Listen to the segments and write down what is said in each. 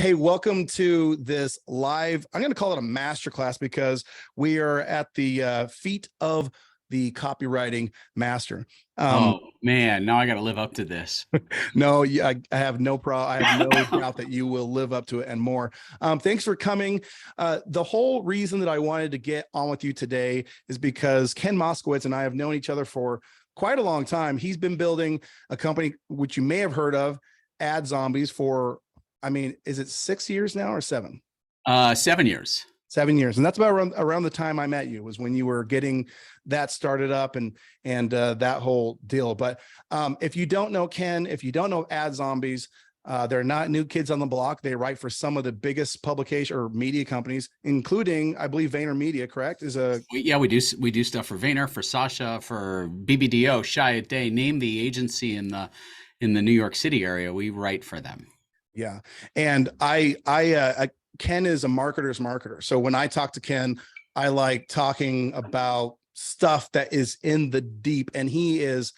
Hey, welcome to this live, I'm going to call it a masterclass because we are at the feet of the copywriting master. Oh man, now I got to live up to this. No, I have no problem. I have no doubt that you will live up to it and more. Thanks for coming. The whole reason that I wanted to get on with you today is because Ken Moskowitz and I have known each other for quite a long time. He's been building a company, which you may have heard of, Ad Zombies, for, is it 6 years now or 7? 7 years. 7 years. And that's about around the time I met you, was when you were getting that started up and that whole deal. But if you don't know Ken, if you don't know Ad Zombies, they're not new kids on the block. They write for some of the biggest publication or media companies, including, I believe, VaynerMedia, correct? Yeah, we do stuff for Vayner, for Sasha, for BBDO, Chiat Day, name the agency in the New York City area. We write for them. Yeah. And Ken is a marketer's marketer. So when I talk to Ken, I like talking about stuff that is in the deep. And he is,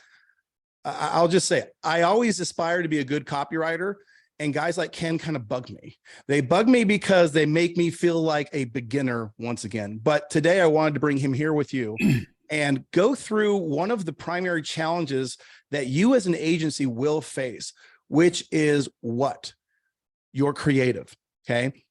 I'll just say, I always aspire to be a good copywriter. And guys like Ken kind of bug me. They bug me because they make me feel like a beginner once again. But today I wanted to bring him here with you and go through one of the primary challenges that you as an agency will face, which is what? Your creative, okay?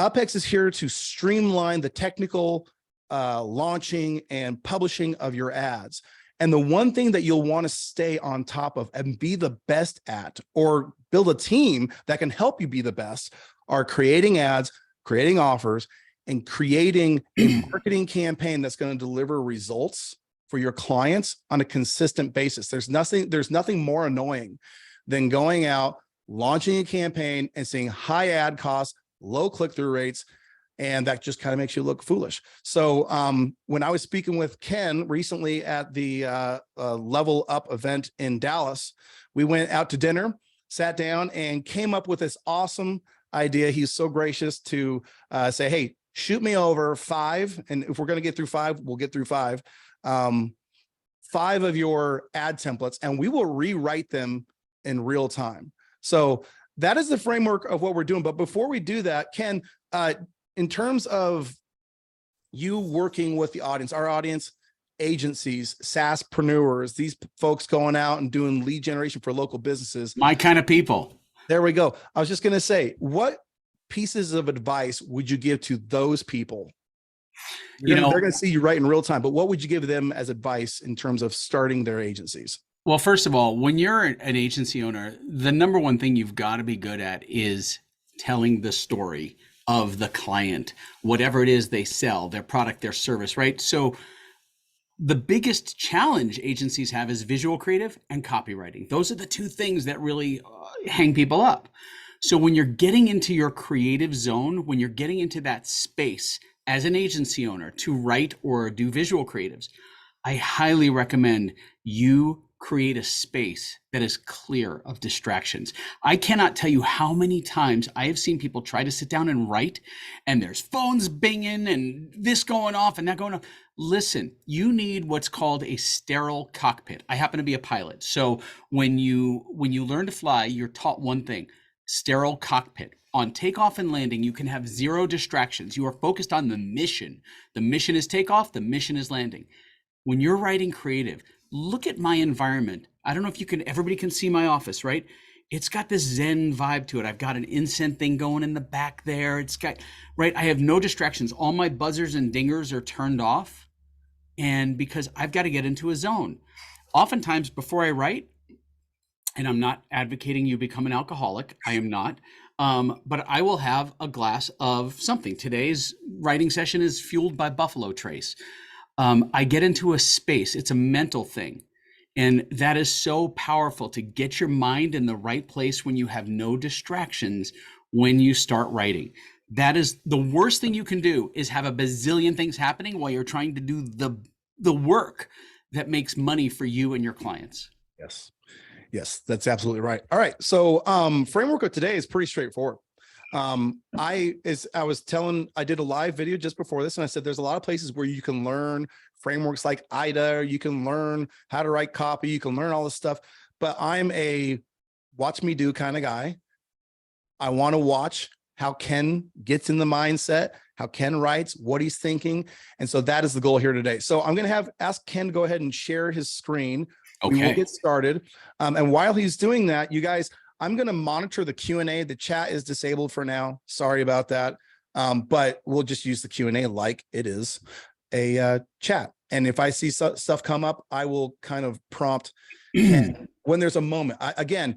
UpHex is here to streamline the technical launching and publishing of your ads. And the one thing that you'll want to stay on top of and be the best at, or build a team that can help you be the best, are creating ads, creating offers, and creating a marketing campaign that's going to deliver results for your clients on a consistent basis. There's nothing more annoying than going out, launching a campaign and seeing high ad costs, low click-through rates, and that just kind of makes you look foolish. So when I was speaking with Ken recently at the Level Up event in Dallas, we went out to dinner, sat down, and came up with this awesome idea. He's so gracious to say, hey, shoot me over 5, and if we're going to get through 5, we'll get through 5 of your ad templates, and we will rewrite them in real time. So that is the framework of what we're doing. But before we do that, Ken, in terms of you working with the audience, our audience, agencies, SaaSpreneurs, these folks going out and doing lead generation for local businesses. My kind of people. There we go. I was just going to say, what pieces of advice would you give to those people? They're going to see you right in real time, but what would you give them as advice in terms of starting their agencies? Well, first of all, when you're an agency owner, the number one thing you've got to be good at is telling the story of the client, whatever it is they sell, their product, their service, right? So the biggest challenge agencies have is visual creative and copywriting. Those are the two things that really hang people up. So when you're getting into your creative zone, when you're getting into that space as an agency owner to write or do visual creatives, I highly recommend you create a space that is clear of distractions. I cannot tell you how many times I have seen people try to sit down and write, and there's phones binging and this going off and that going off. Listen, you need what's called a sterile cockpit. I happen to be a pilot. So when you learn to fly, you're taught one thing: sterile cockpit. On takeoff and landing, you can have zero distractions. You are focused on the mission. The mission is takeoff, the mission is landing. When you're writing creative, look at my environment. I don't know if everybody can see my office, right? It's got this Zen vibe to it. I've got an incense thing going in the back there. It's got, right? I have no distractions. All my buzzers and dingers are turned off. And because I've got to get into a zone. Oftentimes before I write, and I'm not advocating you become an alcoholic, I am not, but I will have a glass of something. Today's writing session is fueled by Buffalo Trace. I get into a space. It's a mental thing. And that is so powerful to get your mind in the right place when you have no distractions when you start writing. That is the worst thing you can do, is have a bazillion things happening while you're trying to do the work that makes money for you and your clients. Yes. Yes, that's absolutely right. All right. So framework of today is pretty straightforward. I did a live video just before this, and I said there's a lot of places where you can learn frameworks like IDA, you can learn how to write copy, you can learn all this stuff, but I'm a watch me do kind of guy. I want to watch how Ken gets in the mindset, how Ken writes, what he's thinking. And so that is the goal here today. So I'm going to ask Ken to go ahead and share his screen. Okay. We will get started. And while he's doing that, you guys, I'm going to monitor the Q&A. The chat is disabled for now. Sorry about that. But we'll just use the Q&A like it is a chat. And if I see stuff come up, I will kind of prompt Ken when there's a moment. Again,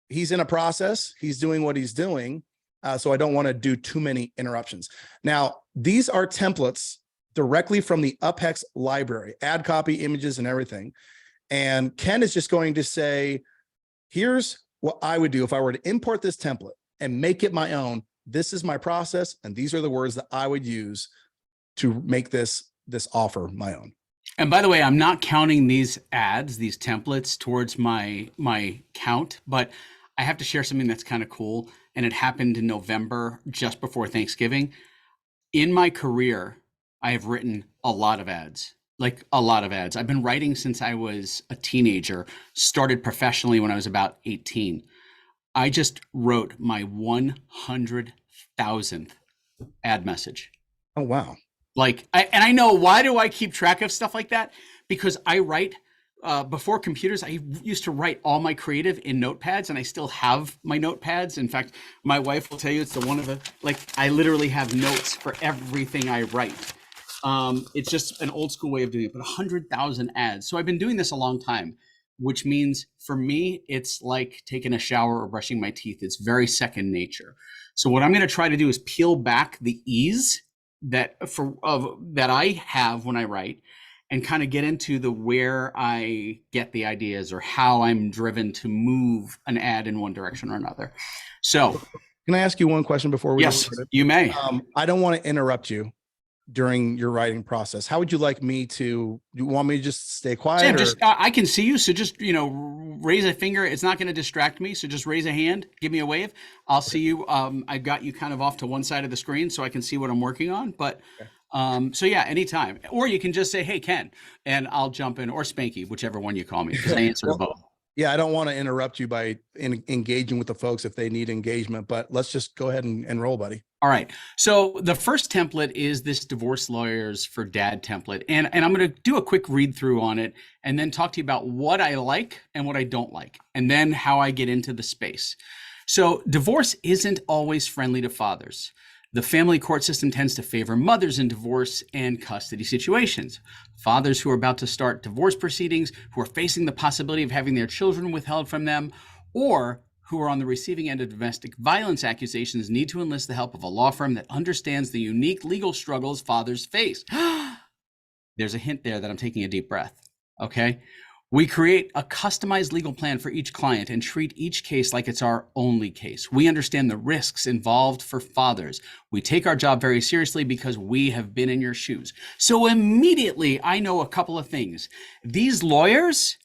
he's in a process. He's doing what he's doing. So I don't want to do too many interruptions. Now, these are templates directly from the UpHex library, ad copy, images, and everything. And Ken is just going to say, here's what I would do if I were to import this template and make it my own. This is my process, and these are the words that I would use to make this offer my own. And by the way, I'm not counting these ads, these templates towards my count, but I have to share something that's kind of cool. And it happened in November, just before Thanksgiving. In my career, I have written a lot of ads, like a lot of ads. I've been writing since I was a teenager, started professionally when I was about 18. I just wrote my 100,000th ad message. Oh, wow. And I know, why do I keep track of stuff like that? Because I write, before computers, I used to write all my creative in notepads, and I still have my notepads. In fact, my wife will tell you I literally have notes for everything I write. It's just an old school way of doing it, but 100,000 ads. So I've been doing this a long time, which means for me, it's like taking a shower or brushing my teeth. It's very second nature. So what I'm going to try to do is peel back the ease that I have when I write, and kind of get into where I get the ideas or how I'm driven to move an ad in one direction or another. So can I ask you one question before we? Yes, you may. I don't want to interrupt you during your writing process. How would you like me to? Do you want me to just stay quiet? Sam, I can see you, so just raise a finger. It's not going to distract me, so just raise a hand, give me a wave. I'll see you. I've got you kind of off to one side of the screen so I can see what I'm working on. But so yeah, anytime. Or you can just say, "Hey, Ken," and I'll jump in, or Spanky, whichever one you call me, because I answer to both. Yeah, I don't want to interrupt you by engaging with the folks if they need engagement, but let's just go ahead and roll, buddy. All right. So the first template is this Divorce Lawyers for Dad template. And I'm going to do a quick read through on it and then talk to you about what I like and what I don't like, and then how I get into the space. So divorce isn't always friendly to fathers. The family court system tends to favor mothers in divorce and custody situations. Fathers who are about to start divorce proceedings, who are facing the possibility of having their children withheld from them, or who are on the receiving end of domestic violence accusations, need to enlist the help of a law firm that understands the unique legal struggles fathers face. There's a hint there that I'm taking a deep breath, okay? We create a customized legal plan for each client and treat each case like it's our only case. We understand the risks involved for fathers. We take our job very seriously because we have been in your shoes. So immediately I know a couple of things. These lawyers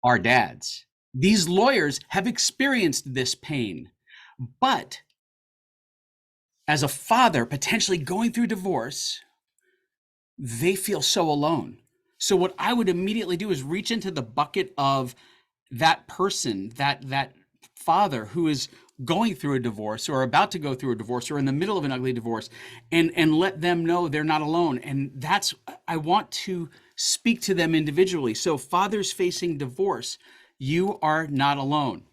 are dads. These lawyers have experienced this pain. But as a father potentially going through divorce, they feel so alone. So what I would immediately do is reach into the bucket of that person, that father who is going through a divorce or about to go through a divorce or in the middle of an ugly divorce, and let them know they're not alone. And I want to speak to them individually. So fathers facing divorce, you are not alone.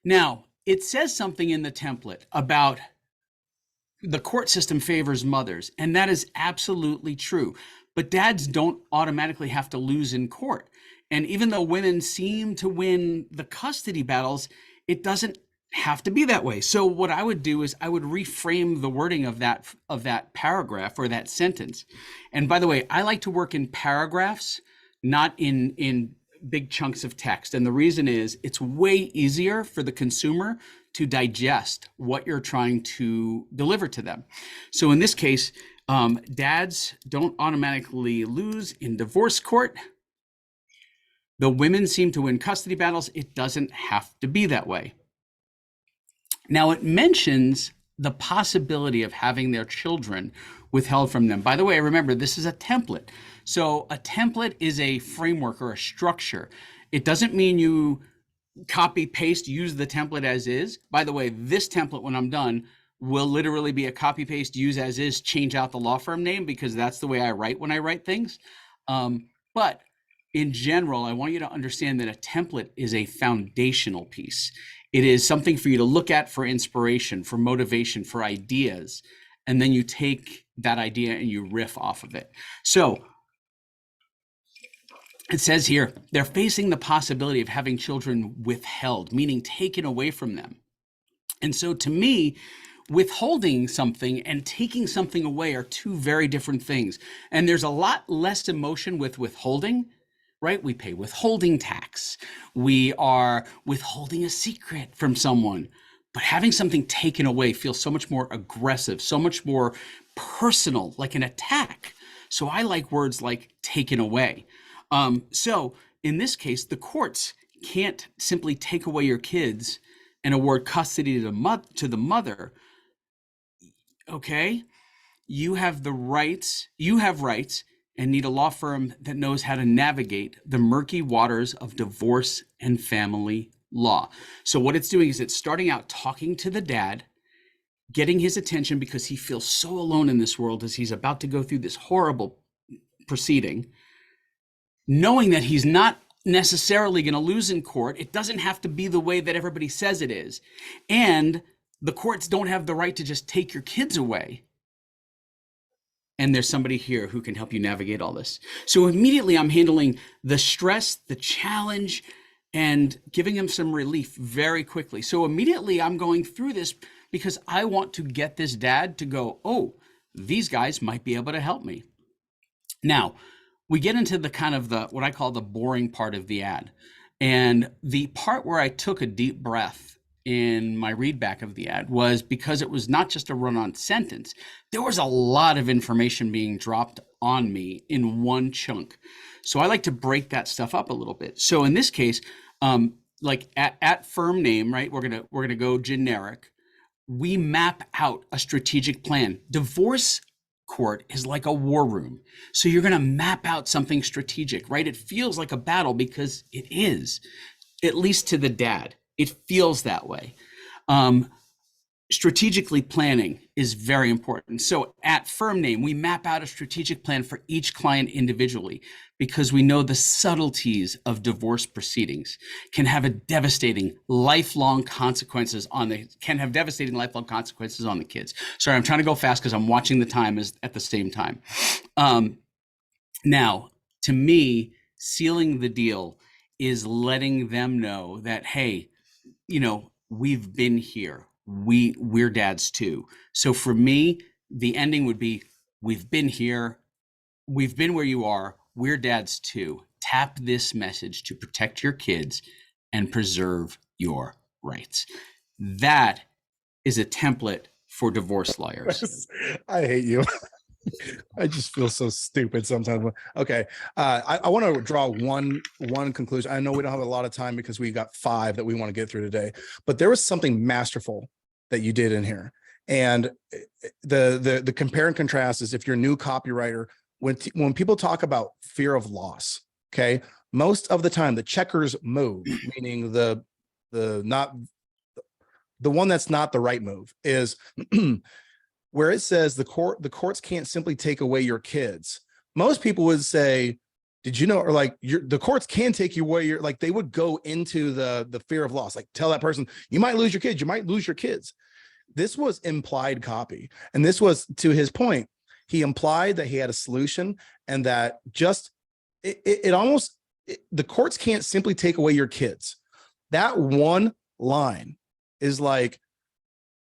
Now, it says something in the template about the court system favors mothers, and that is absolutely true. But dads don't automatically have to lose in court. And even though women seem to win the custody battles, it doesn't have to be that way. So what I would do is I would reframe the wording of that paragraph or that sentence. And by the way, I like to work in paragraphs, not in big chunks of text. And the reason is it's way easier for the consumer to digest what you're trying to deliver to them. So in this case, dads don't automatically lose in divorce court. The women seem to win custody battles. It doesn't have to be that way. Now, it mentions the possibility of having their children withheld from them. By the way, remember, this is a template. So a template is a framework or a structure. It doesn't mean you copy paste, use the template as is. By the way, this template, when I'm done, will literally be a copy paste, use as is, change out the law firm name, because that's the way I write when I write things. But in general, I want you to understand that a template is a foundational piece. It is something for you to look at for inspiration, for motivation, for ideas. And then you take that idea and you riff off of it. So it says here, they're facing the possibility of having children withheld, meaning taken away from them. And so to me, withholding something and taking something away are two very different things. And there's a lot less emotion with withholding, right? We pay withholding tax. We are withholding a secret from someone. But having something taken away feels so much more aggressive, so much more personal, like an attack. So I like words like taken away. So in this case, the courts can't simply take away your kids and award custody to the mother. Okay, you have rights and need a law firm that knows how to navigate the murky waters of divorce and family law. So what it's doing is it's starting out talking to the dad, getting his attention because he feels so alone in this world as he's about to go through this horrible proceeding, knowing that he's not necessarily going to lose in court. It doesn't have to be the way that everybody says it is. And the courts don't have the right to just take your kids away. And there's somebody here who can help you navigate all this. So immediately I'm handling the stress, the challenge, and giving him some relief very quickly. So immediately I'm going through this because I want to get this dad to go, oh, these guys might be able to help me. Now, we get into the kind of what I call the boring part of the ad. And the part where I took a deep breath in my read back of the ad was because it was not just a run-on sentence. There was a lot of information being dropped on me in one chunk. So I like to break that stuff up a little bit. So in this case, like at firm name, right? We're gonna go generic. We map out a strategic plan. Divorce court is like a war room. So you're gonna map out something strategic, right? It feels like a battle because it is, at least to the dad. It feels that way. Strategically planning is very important. So at firm name, we map out a strategic plan for each client individually because we know the subtleties of divorce proceedings can have devastating lifelong consequences on the kids. Sorry, I'm trying to go fast because I'm watching the time at the same time. Now, to me, sealing the deal is letting them know that, hey, we've been here. We're dads too. So for me, the ending would be, we've been here. We've been where you are. We're dads too. Tap this message to protect your kids and preserve your rights. That is a template for divorce lawyers. I hate you. I just feel so stupid sometimes. Okay. I want to draw one conclusion. I know we don't have a lot of time because we got 5 that we want to get through today, but there was something masterful that you did in here. And the compare and contrast is, if you're a new copywriter, when people talk about fear of loss, okay, most of the time the checkers move, meaning the one that's not the right move, is where it says the courts can't simply take away your kids. Most people would say, did you know, or like, the courts can take you away. Like, they would go into the fear of loss, like tell that person, you might lose your kids. You might lose your kids. This was implied copy. And this was, to his point, he implied that he had a solution, and that just, the courts can't simply take away your kids. That one line is like,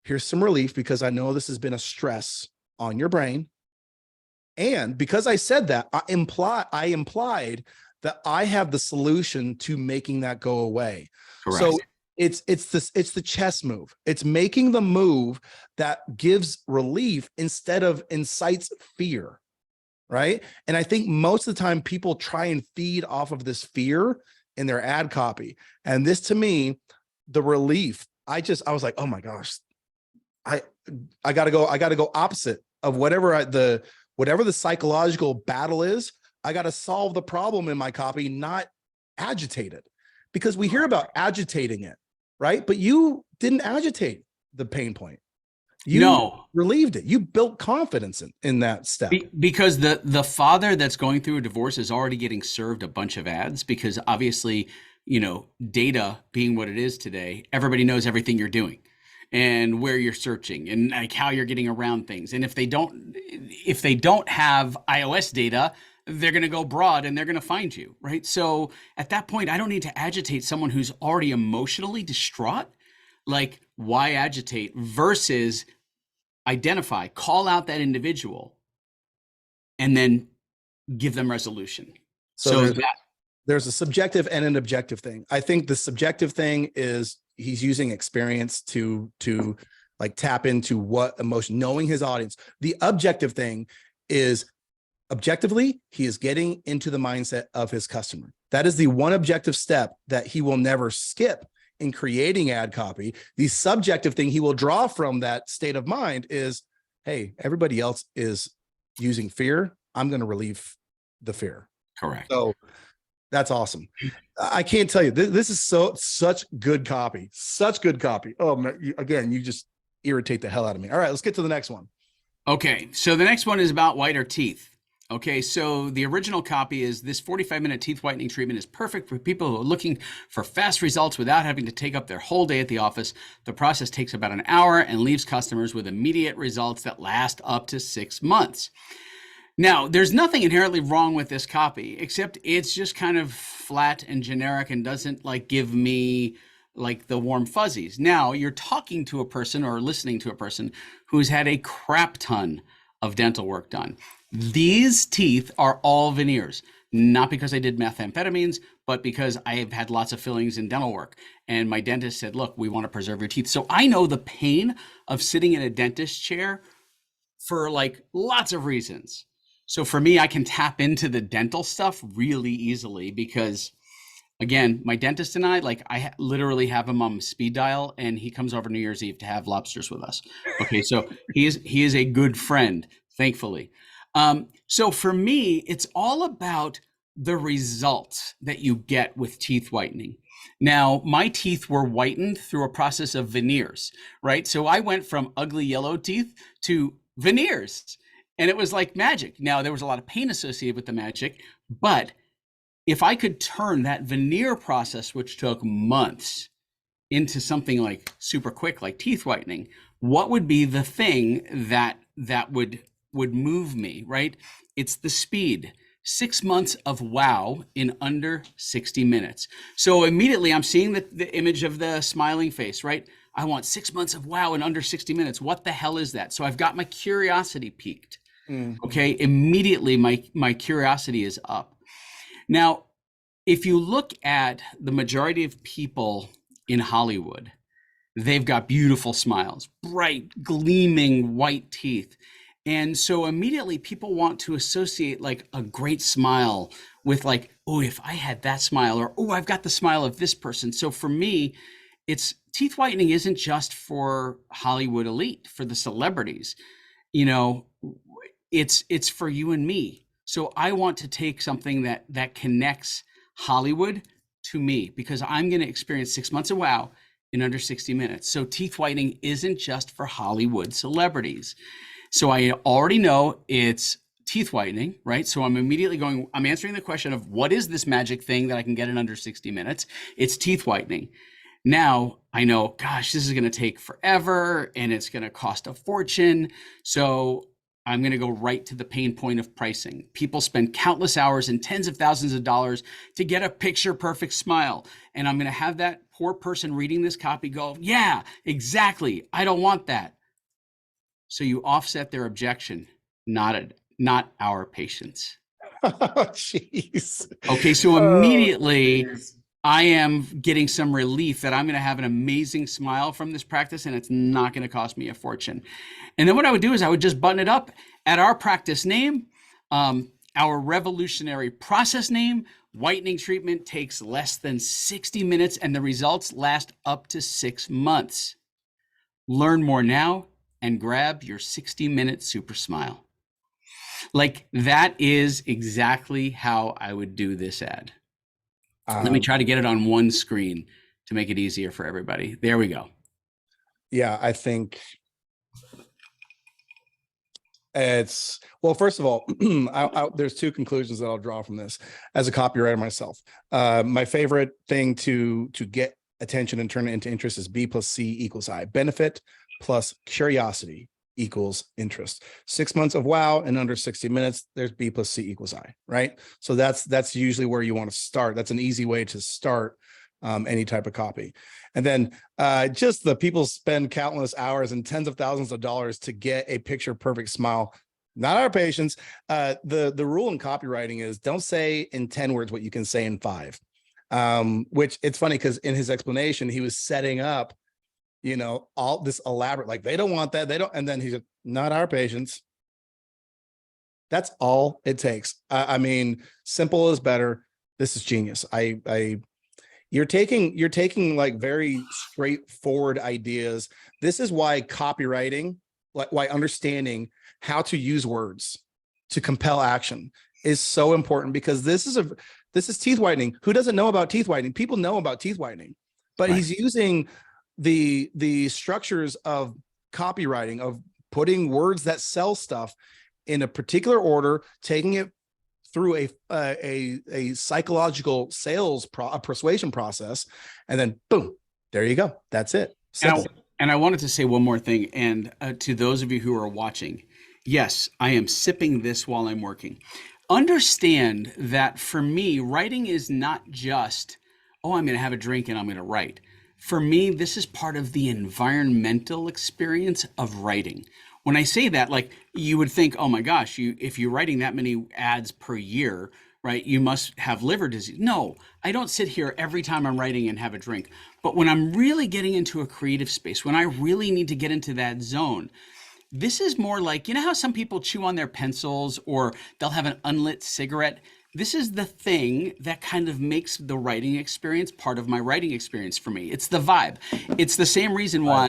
here's some relief because I know this has been a stress on your brain. And because I said that, I implied that I have the solution to making that go away. Correct. So it's the chess move. It's making the move that gives relief instead of incites fear, right? And I think most of the time people try and feed off of this fear in their ad copy. And this, to me, the relief, I was like, oh my gosh, I gotta go opposite of whatever the psychological battle is. I gotta solve the problem in my copy, not agitate it, because we hear about agitating it, right? But you didn't agitate the pain point. You relieved it. You built confidence in that step. Because the father that's going through a divorce is already getting served a bunch of ads, because obviously, data being what it is today, everybody knows everything you're doing and where you're searching and like how you're getting around things. And if they don't have iOS data, they're going to go broad and they're going to find you, right? So at that point, I don't need to agitate someone who's already emotionally distraught. Like, why agitate versus identify, call out that individual, and then give them resolution. So there's a subjective and an objective thing. I think the subjective thing is he's using experience to like tap into what emotion, knowing his audience. The objective thing is objectively, he is getting into the mindset of his customer. That is the one objective step that he will never skip in creating ad copy. The subjective thing he will draw from that state of mind is, hey, everybody else is using fear. I'm going to relieve the fear. Correct. So that's awesome. I can't tell you, this is such good copy, such good copy. Oh, man, again, you just irritate the hell out of me. All right, let's get to the next one. Okay, so the next one is about whiter teeth. Okay, so the original copy is this 45-minute teeth whitening treatment is perfect for people who are looking for fast results without having to take up their whole day at the office. The process takes about an hour and leaves customers with immediate results that last up to 6 months. Now, there's nothing inherently wrong with this copy, except it's just kind of flat and generic and doesn't like give me like the warm fuzzies. Now, you're talking to a person or listening to a person who's had a crap ton of dental work done. These teeth are all veneers, not because I did methamphetamines, but because I have had lots of fillings in dental work. And my dentist said, look, we want to preserve your teeth. So I know the pain of sitting in a dentist chair for like lots of reasons. So for me, I can tap into the dental stuff really easily because, again, my dentist and I literally have him on speed dial, and he comes over New Year's Eve to have lobsters with us. Okay, so he is a good friend, thankfully. So for me, it's all about the results that you get with teeth whitening. Now, my teeth were whitened through a process of veneers, right? So I went from ugly yellow teeth to veneers, and it was like magic. Now, there was a lot of pain associated with the magic, but if I could turn that veneer process, which took months, into something like super quick, like teeth whitening, what would be the thing that would move me, right? It's the speed. 6 months of wow in under 60 minutes. So immediately I'm seeing the image of the smiling face, right? I want 6 months of wow in under 60 minutes. What the hell is that? So I've got my curiosity piqued. Okay, immediately my curiosity is up. Now, if you look at the majority of people in Hollywood, they've got beautiful smiles, bright, gleaming white teeth. And so immediately people want to associate like a great smile with like, oh, if I had that smile, or, oh, I've got the smile of this person. So for me, it's teeth whitening isn't just for Hollywood elite, for the celebrities, it's for you and me. So I want to take something that connects Hollywood to me, because I'm going to experience 6 months of wow in under 60 minutes. So teeth whitening isn't just for Hollywood celebrities. So I already know it's teeth whitening, right? So I'm immediately I'm answering the question of what is this magic thing that I can get in under 60 minutes? It's teeth whitening. Now I know, gosh, this is going to take forever and it's going to cost a fortune. So I'm going to go right to the pain point of pricing. People spend countless hours and tens of thousands of dollars to get a picture perfect smile. And I'm going to have that poor person reading this copy go, yeah, exactly. I don't want that. So you offset their objection, not our patients. Oh, jeez. Okay, so immediately I am getting some relief that I'm going to have an amazing smile from this practice, and it's not going to cost me a fortune. And then what I would do is I would just button it up at our practice name, our revolutionary process name. Whitening treatment takes less than 60 minutes, and the results last up to 6 months. Learn more now and grab your 60-minute super smile. Like, that is exactly how I would do this ad. Let me try to get it on one screen to make it easier for everybody. There we go. Yeah, I think it's, well, first of all, there's two conclusions that I'll draw from this as a copywriter myself. My favorite thing to get attention and turn it into interest is B plus C equals I. Benefit plus curiosity equals interest. 6 months of wow, and under 60 minutes, there's B plus C equals I, right? So that's usually where you want to start. That's an easy way to start any type of copy. And then just the people spend countless hours and tens of thousands of dollars to get a picture perfect smile. Not our patients. The rule in copywriting is don't say in 10 words what you can say in 5. Which it's funny because in his explanation, he was setting up, you know, all this elaborate, like they don't want that. They don't. And then he's like, not our patients. That's all it takes. I mean, simple is better. This is genius. You're taking like very straightforward ideas. This is why copywriting, why understanding how to use words to compel action is so important, because this is teeth whitening. Who doesn't know about teeth whitening? People know about teeth whitening, but right. He's using the structures of copywriting, of putting words that sell stuff in a particular order, taking it through a psychological sales persuasion process, and then boom, there you go. That's it. And I wanted to say one more thing, and to those of you who are watching, yes, I am sipping this while I'm working. Understand that for me, writing is not just, oh, I'm going to have a drink and I'm going to write. For me, this is part of the environmental experience of writing. When I say that, like, you would think, oh my gosh, if you're writing that many ads per year, right, you must have liver disease. No, I don't sit here every time I'm writing and have a drink. But when I'm really getting into a creative space, when I really need to get into that zone, this is more like, you know how some people chew on their pencils or they'll have an unlit cigarette? This is the thing that kind of makes the writing experience part of my writing experience for me. It's the vibe. It's the same reason why,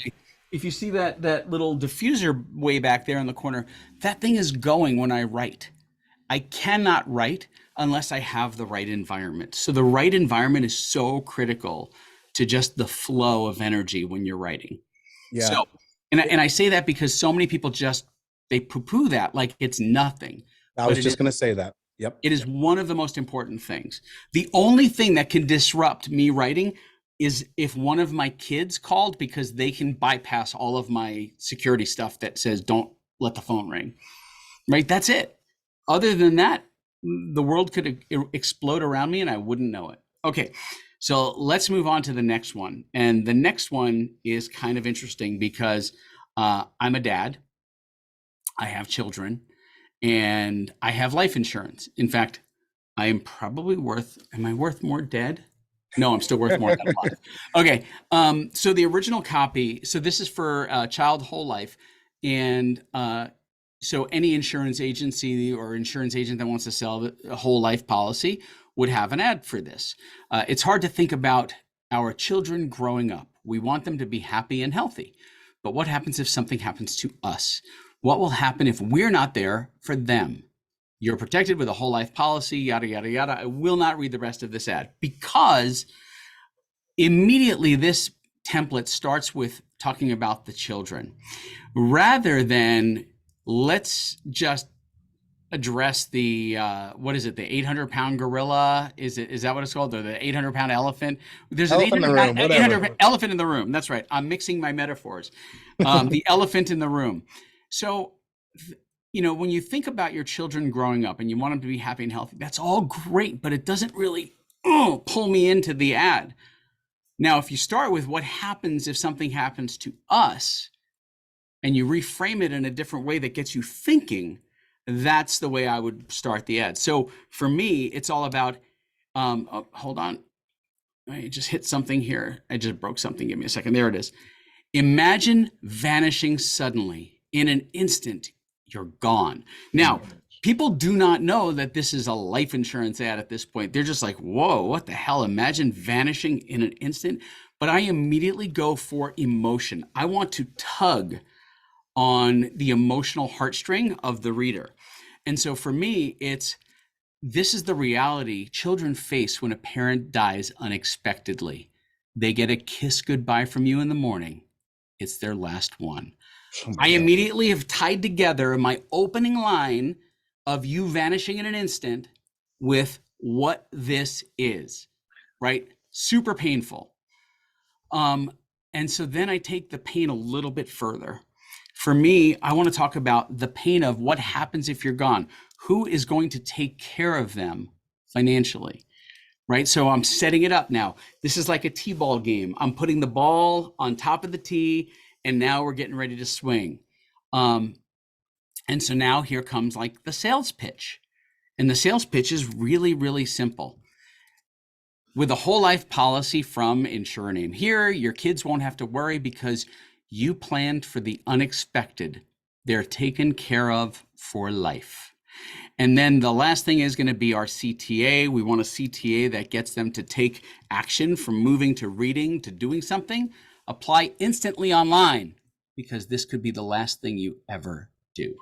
if you see that little diffuser way back there in the corner, that thing is going when I write. I cannot write unless I have the right environment. So the right environment is so critical to just the flow of energy when you're writing. Yeah. So, and I say that because so many people they poo-poo that like it's nothing. I was just going to say that. Yep. It is one of the most important things. The only thing that can disrupt me writing is if one of my kids called, because they can bypass all of my security stuff that says, don't let the phone ring, right? That's it. Other than that, the world could explode around me and I wouldn't know it. Okay, so let's move on to the next one. And the next one is kind of interesting because I'm a dad, I have children, and I have life insurance. In fact, I am probably am I worth more dead? No, I'm still worth more than alive. Okay, so the original copy, so this is for child whole life. And so any insurance agency or insurance agent that wants to sell a whole life policy would have an ad for this. It's hard to think about our children growing up. We want them to be happy and healthy. But what happens if something happens to us? What will happen if we're not there for them? You're protected with a whole life policy, yada, yada, yada. I will not read the rest of this ad because immediately this template starts with talking about the children rather than let's just address the, what is it? The 800-pound gorilla. Is that what it's called? Or the 800-pound elephant? There's an 800 elephant in the room. That's right. I'm mixing my metaphors. The elephant in the room. So, you know, when you think about your children growing up and you want them to be happy and healthy, that's all great, but it doesn't really pull me into the ad. Now, if you start with what happens if something happens to us and you reframe it in a different way that gets you thinking, that's the way I would start the ad. So for me, it's all about, hold on. I just hit something here. I just broke something. Give me a second. There it is. Imagine vanishing suddenly. In an instant, you're gone. Now, people do not know that this is a life insurance ad at this point. They're just like, whoa, what the hell? Imagine vanishing in an instant. But I immediately go for emotion. I want to tug on the emotional heartstring of the reader. And so for me, it's this is the reality children face when a parent dies unexpectedly. They get a kiss goodbye from you in the morning. It's their last one. Oh my I God. immediately have tied together my opening line of you vanishing in an instant with what this is, right? Super painful. And so then I take the pain a little bit further. For me, I want to talk about the pain of what happens if you're gone. Who is going to take care of them financially, right? So I'm setting it up now. This is like a T-ball game. I'm putting the ball on top of the tee, and now we're getting ready to swing. And so now here comes like the sales pitch. And the sales pitch is really, really simple. With a whole life policy from Insure Name Here, your kids won't have to worry because you planned for the unexpected. They're taken care of for life. And then the last thing is going to be our CTA. We want a CTA that gets them to take action from moving to reading to doing something. Apply instantly online because this could be the last thing you ever do.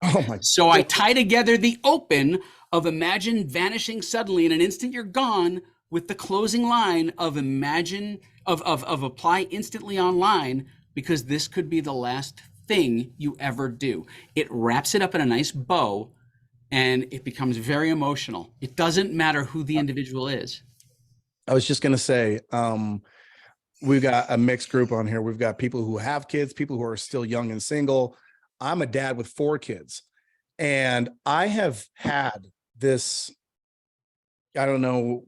Oh my. So I tie together the open of imagine vanishing suddenly in an instant you're gone with the closing line of imagine of apply instantly online because this could be the last thing you ever do. It wraps it up in a nice bow and it becomes very emotional. It doesn't matter who the individual is. I was just going to say, we've got a mixed group on here. We've got people who have kids, people who are still young and single. I'm a dad with 4 kids, and I have had this, I don't know,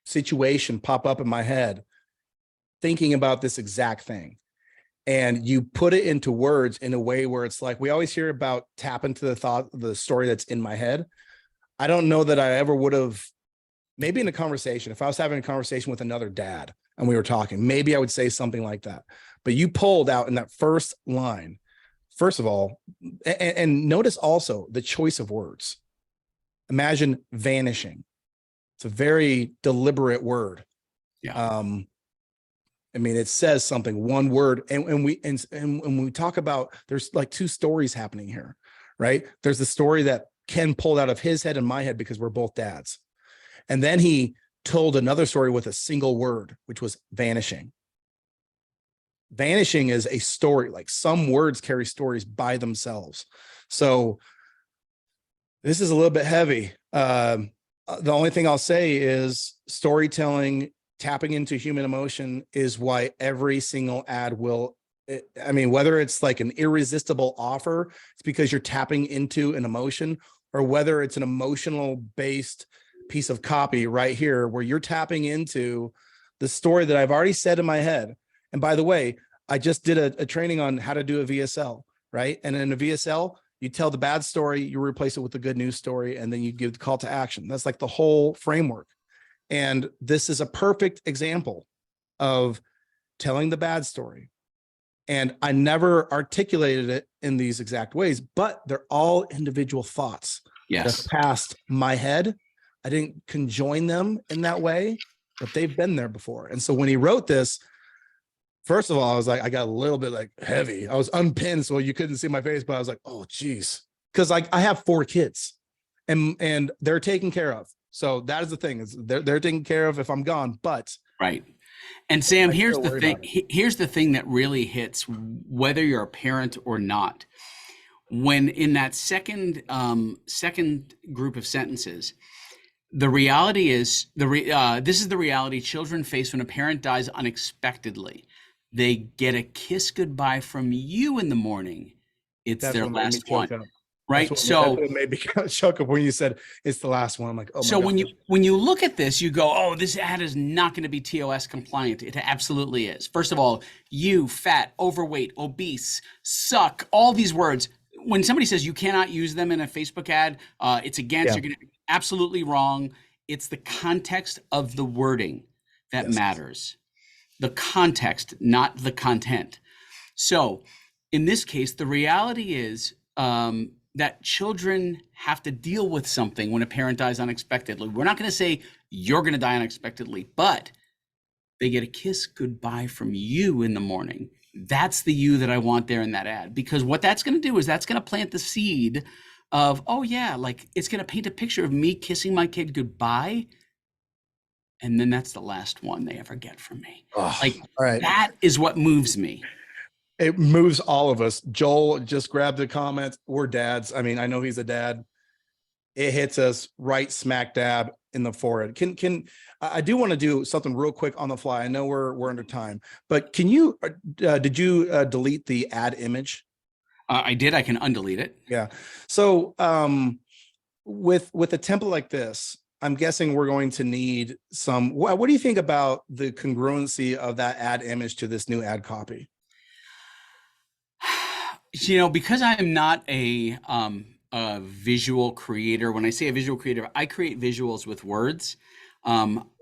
situation pop up in my head thinking about this exact thing. And you put it into words in a way where it's like, we always hear about tap into the thought, the story that's in my head. I don't know that I ever would have, maybe in a conversation, if I was having a conversation with another dad and we were talking, maybe I would say something like that. But you pulled out in that first line, first of all, and notice also the choice of words. Imagine vanishing. It's a very deliberate word. Yeah. I mean, it says something, one word. And when we talk about, there's like 2 stories happening here, right? There's the story that Ken pulled out of his head and my head because we're both dads. And then he told another story with a single word, which was vanishing. Vanishing is a story, like some words carry stories by themselves. So this is a little bit heavy. The only thing I'll say is storytelling, tapping into human emotion is why every single ad will, I mean, whether it's like an irresistible offer, it's because you're tapping into an emotion, or whether it's an emotional based piece of copy right here, where you're tapping into the story that I've already said in my head. And by the way, I just did a training on how to do a VSL, right? And in a VSL, you tell the bad story, you replace it with the good news story, and then you give the call to action. That's like the whole framework. And this is a perfect example of telling the bad story. And I never articulated it in these exact ways, but they're all individual thoughts. Yes. That passed my head. I didn't conjoin them in that way, but they've been there before. And so when he wrote this, first of all, I was like, I got a little bit like heavy. I was unpinned, so you couldn't see my face, but I was like, oh, geez. Because like I have 4 kids and they're taken care of. So that is the thing, is they're taken care of if I'm gone, but. Right. And Sam, I here's still the worry thing. about it. Here's the thing that really hits, whether you're a parent or not. When in that second group of sentences, the reality is this is the reality children face when a parent dies unexpectedly. They get a kiss goodbye from you in the morning. It's That's their what made me last choke one, up. right? That's So what made me kind of choke up when you said it's the last one. I'm like, oh my so God. when you look at this, you go, oh, this ad is not going to be TOS compliant. It absolutely is. First of all, you, fat, overweight, obese, suck, all these words. When somebody says you cannot use them in a Facebook ad, it's against, Yeah. you're absolutely wrong. It's the context of the wording that Yes. matters. The context, not the content. So in this case, the reality is that children have to deal with something when a parent dies unexpectedly. We're not going to say you're going to die unexpectedly, but they get a kiss goodbye from you in the morning. That's the you that I want there in that ad, because what that's going to do is that's going to plant the seed of, oh yeah, like it's going to paint a picture of me kissing my kid goodbye. And then that's the last one they ever get from me. Oh, Like all right. that is what moves me. It moves all of us. Joel just grabbed the comments. We're dads. I mean, I know he's a dad. It hits us right smack dab in the forehead. I do want to do something real quick on the fly. I know we're under time, but can you did you delete the ad image? I did. I can undelete it. Yeah. So with a template like this, I'm guessing we're going to need some. What do you think about the congruency of that ad image to this new ad copy? Because I'm not a visual creator. When I say a visual creator, I create visuals with words.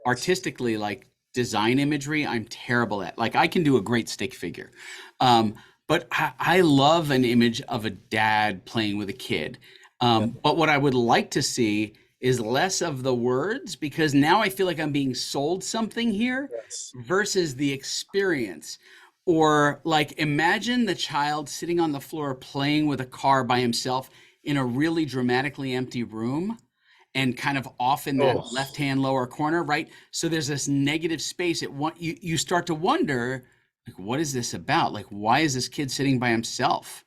Artistically, like design imagery, I'm terrible at. Like I can do a great stick figure, but I love an image of a dad playing with a kid. But what I would like to see is less of the words, because now I feel like I'm being sold something here Yes. versus the experience. Or like imagine the child sitting on the floor playing with a car by himself in a really dramatically empty room and kind of off in that Oh, left-hand lower corner, right? So there's this negative space. You start to wonder, like, what is this about? Like, why is this kid sitting by himself?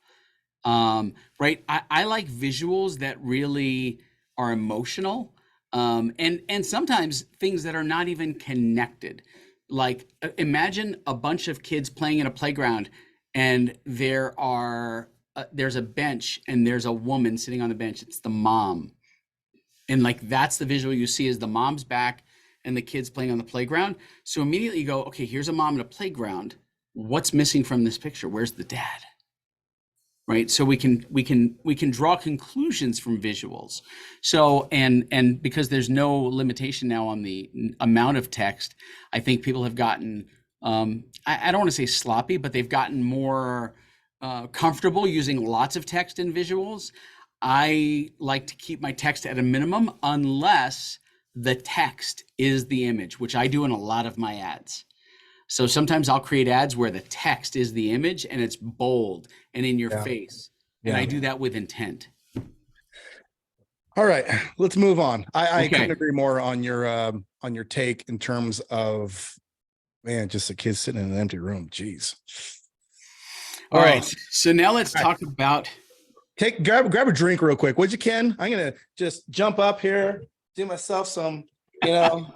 Right? I like visuals that really are emotional, and sometimes things that are not even connected. Like imagine a bunch of kids playing in a playground, and there's a bench and there's a woman sitting on the bench. It's the mom, and like that's the visual you see is the mom's back and the kids playing on the playground. So immediately you go, okay, here's a mom at a playground. What's missing from this picture? Where's the dad? Right, so we can draw conclusions from visuals. So and because there's no limitation now on the amount of text, I think people have gotten I don't want to say sloppy, but they've gotten more comfortable using lots of text and visuals. I like to keep my text at a minimum unless the text is the image, which I do in a lot of my ads. So sometimes I'll create ads where the text is the image and it's bold and in your yeah. face. And I Yeah. do that with intent. All right, let's move on. I couldn't Okay. agree more on your take in terms of, man, just a kid sitting in an empty room. Jeez. All Oh, right. So now let's all right. talk about. Grab a drink real quick, would you, Ken? I'm gonna just jump up here, do myself some, you know,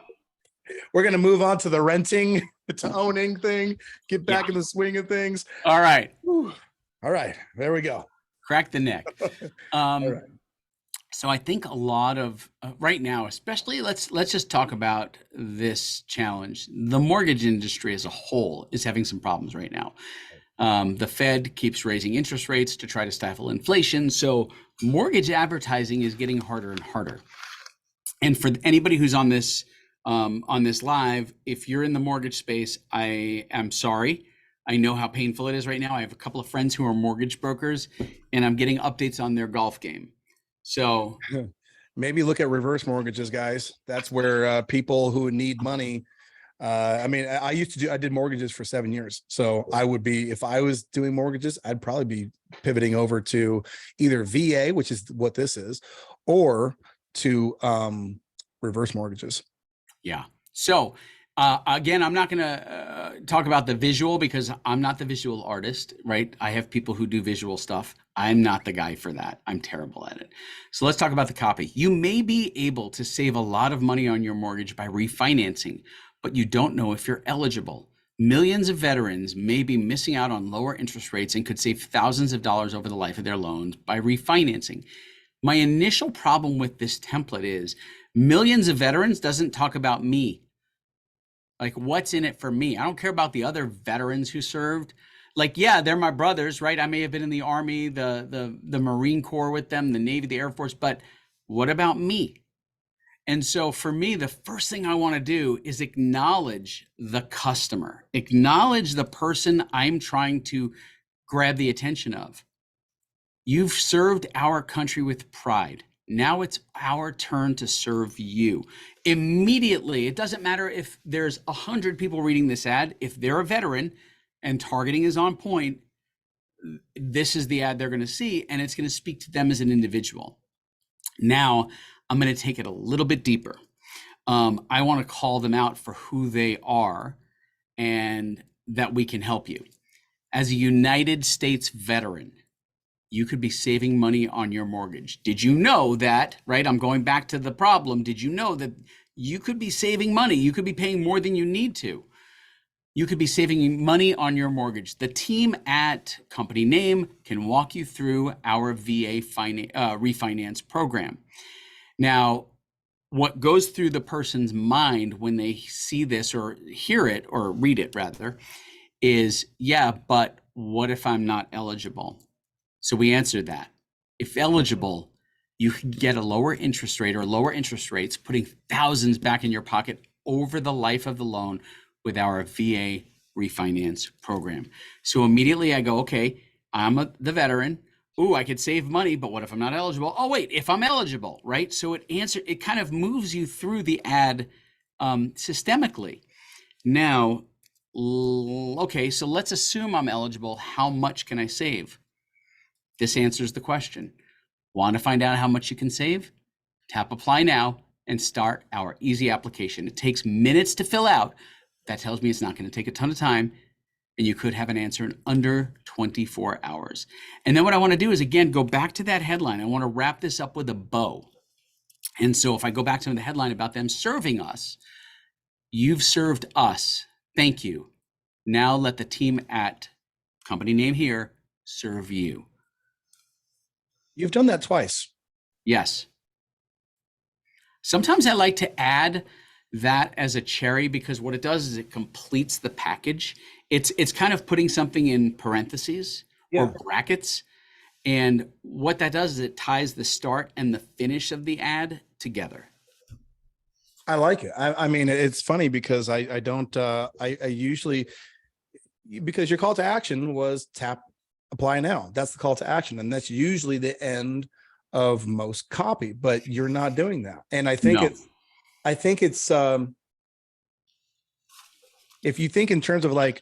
we're gonna move on to the renting to owning thing, get Yeah. back in the swing of things. All right. Whew. All right, there we go. Crack the neck. All right. So I think a lot of right now, especially let's just talk about this challenge. The mortgage industry as a whole is having some problems right now. The Fed keeps raising interest rates to try to stifle inflation. So mortgage advertising is getting harder and harder. And for anybody who's on this live, if you're in the mortgage space, I am sorry. I know how painful it is right now. I have a couple of friends who are mortgage brokers, and I'm getting updates on their golf game. So Maybe look at reverse mortgages, guys. That's where people who need money. I mean, I did mortgages for 7 years. So I would be, if I was doing mortgages, I'd probably be pivoting over to either VA, which is what this is, or to reverse mortgages. yeah. So again, I'm not going to talk about the visual because I'm not the visual artist, right? I have people who do visual stuff. I'm not the guy for that. I'm terrible at it. So let's talk about the copy. You may be able to save a lot of money on your mortgage by refinancing, but you don't know if you're eligible. Millions of veterans may be missing out on lower interest rates and could save thousands of dollars over the life of their loans by refinancing. My initial problem with this template is millions of veterans doesn't talk about me. Like, what's in it for me? I don't care about the other veterans who served. Like, yeah, they're my brothers, right? I may have been in the Army, the Marine Corps with them, the Navy, the Air Force, but what about me? And so for me, the first thing I want to do is acknowledge the customer, acknowledge the person I'm trying to grab the attention of. You've served our country with pride. Now it's our turn to serve you. Immediately, it doesn't matter if there's 100 people reading this ad, if they're a veteran and targeting is on point, this is the ad they're going to see, and it's going to speak to them as an individual. Now, I'm going to take it a little bit deeper. I want to call them out for who they are and that we can help you. As a United States veteran, you could be saving money on your mortgage. Did you know that, right? I'm going back to the problem. Did you know that you could be saving money? You could be paying more than you need to. You could be saving money on your mortgage. The team at Company Name can walk you through our VA refinance program. Now, what goes through the person's mind when they see this or hear it or read it rather is, yeah, but what if I'm not eligible? So we answered that. If eligible, you can get a lower interest rate or lower interest rates, putting thousands back in your pocket over the life of the loan with our VA refinance program. So immediately I go, okay, I'm the veteran. Ooh, I could save money, but what if I'm not eligible? Oh, wait, if I'm eligible, right? So it kind of moves you through the ad systemically. Now, okay, so let's assume I'm eligible. How much can I save? This answers the question. Want to find out how much you can save? Tap apply now and start our easy application. It takes minutes to fill out. That tells me it's not going to take a ton of time, and you could have an answer in under 24 hours. And then what I want to do is, again, go back to that headline. I want to wrap this up with a bow. And so if I go back to the headline about them serving us, you've served us. Thank you. Now let the team at Company Name here serve you. You've done that twice. Yes. Sometimes I like to add that as a cherry because what it does is it completes the package. It's kind of putting something in parentheses or brackets. And what that does is it ties the start and the finish of the ad together. I like it. I mean, it's funny because I usually, because your call to action was tap apply now. That's the call to action. And that's usually the end of most copy, but you're not doing that. And I think it's if you think in terms of like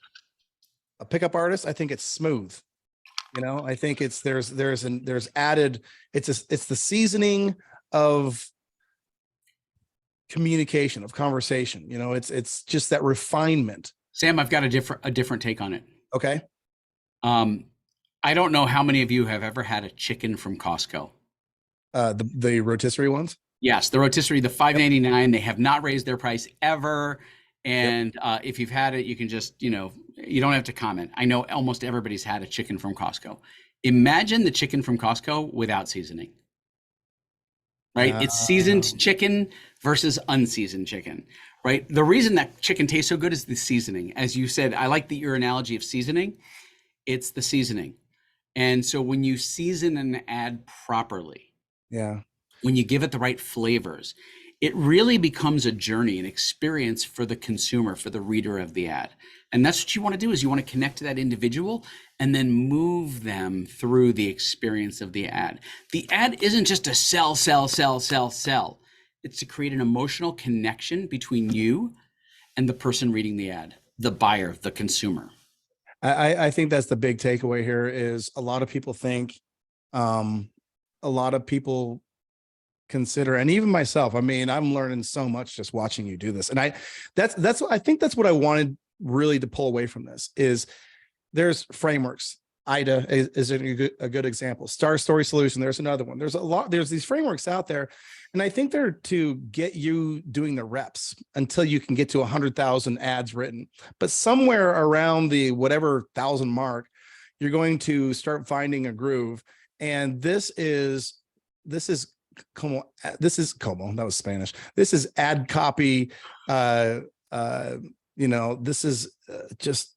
a pickup artist, I think it's smooth. You know, I think it's there's added, it's the seasoning of communication, of conversation. You know, it's just that refinement. Sam, I've got a different take on it. Okay. I don't know how many of you have ever had a chicken from Costco. The rotisserie ones? Yes, the rotisserie, the $5.99. They have not raised their price ever. And if you've had it, you can just, you don't have to comment. I know almost everybody's had a chicken from Costco. Imagine the chicken from Costco without seasoning, right? It's seasoned chicken versus unseasoned chicken, right? The reason that chicken tastes so good is the seasoning. As you said, I like your analogy of seasoning. It's the seasoning. And so when you season an ad properly, when you give it the right flavors, it really becomes a journey, an experience for the consumer, for the reader of the ad. And that's what you want to do, is you want to connect to that individual and then move them through the experience of the ad. The ad isn't just to sell. It's to create an emotional connection between you and the person reading the ad, the buyer, the consumer. I think that's the big takeaway here is a lot of people think, a lot of people consider, and even myself, I mean, I'm learning so much just watching you do this. And I think that's what I wanted really to pull away from this is there's frameworks. IDA is a good example. Star Story Solution, there's another one. There's these frameworks out there. And I think they're to get you doing the reps until you can get to 100,000 ads written. But somewhere around the whatever 1,000 mark, you're going to start finding a groove. And this is como, that was Spanish. This is ad copy. This is just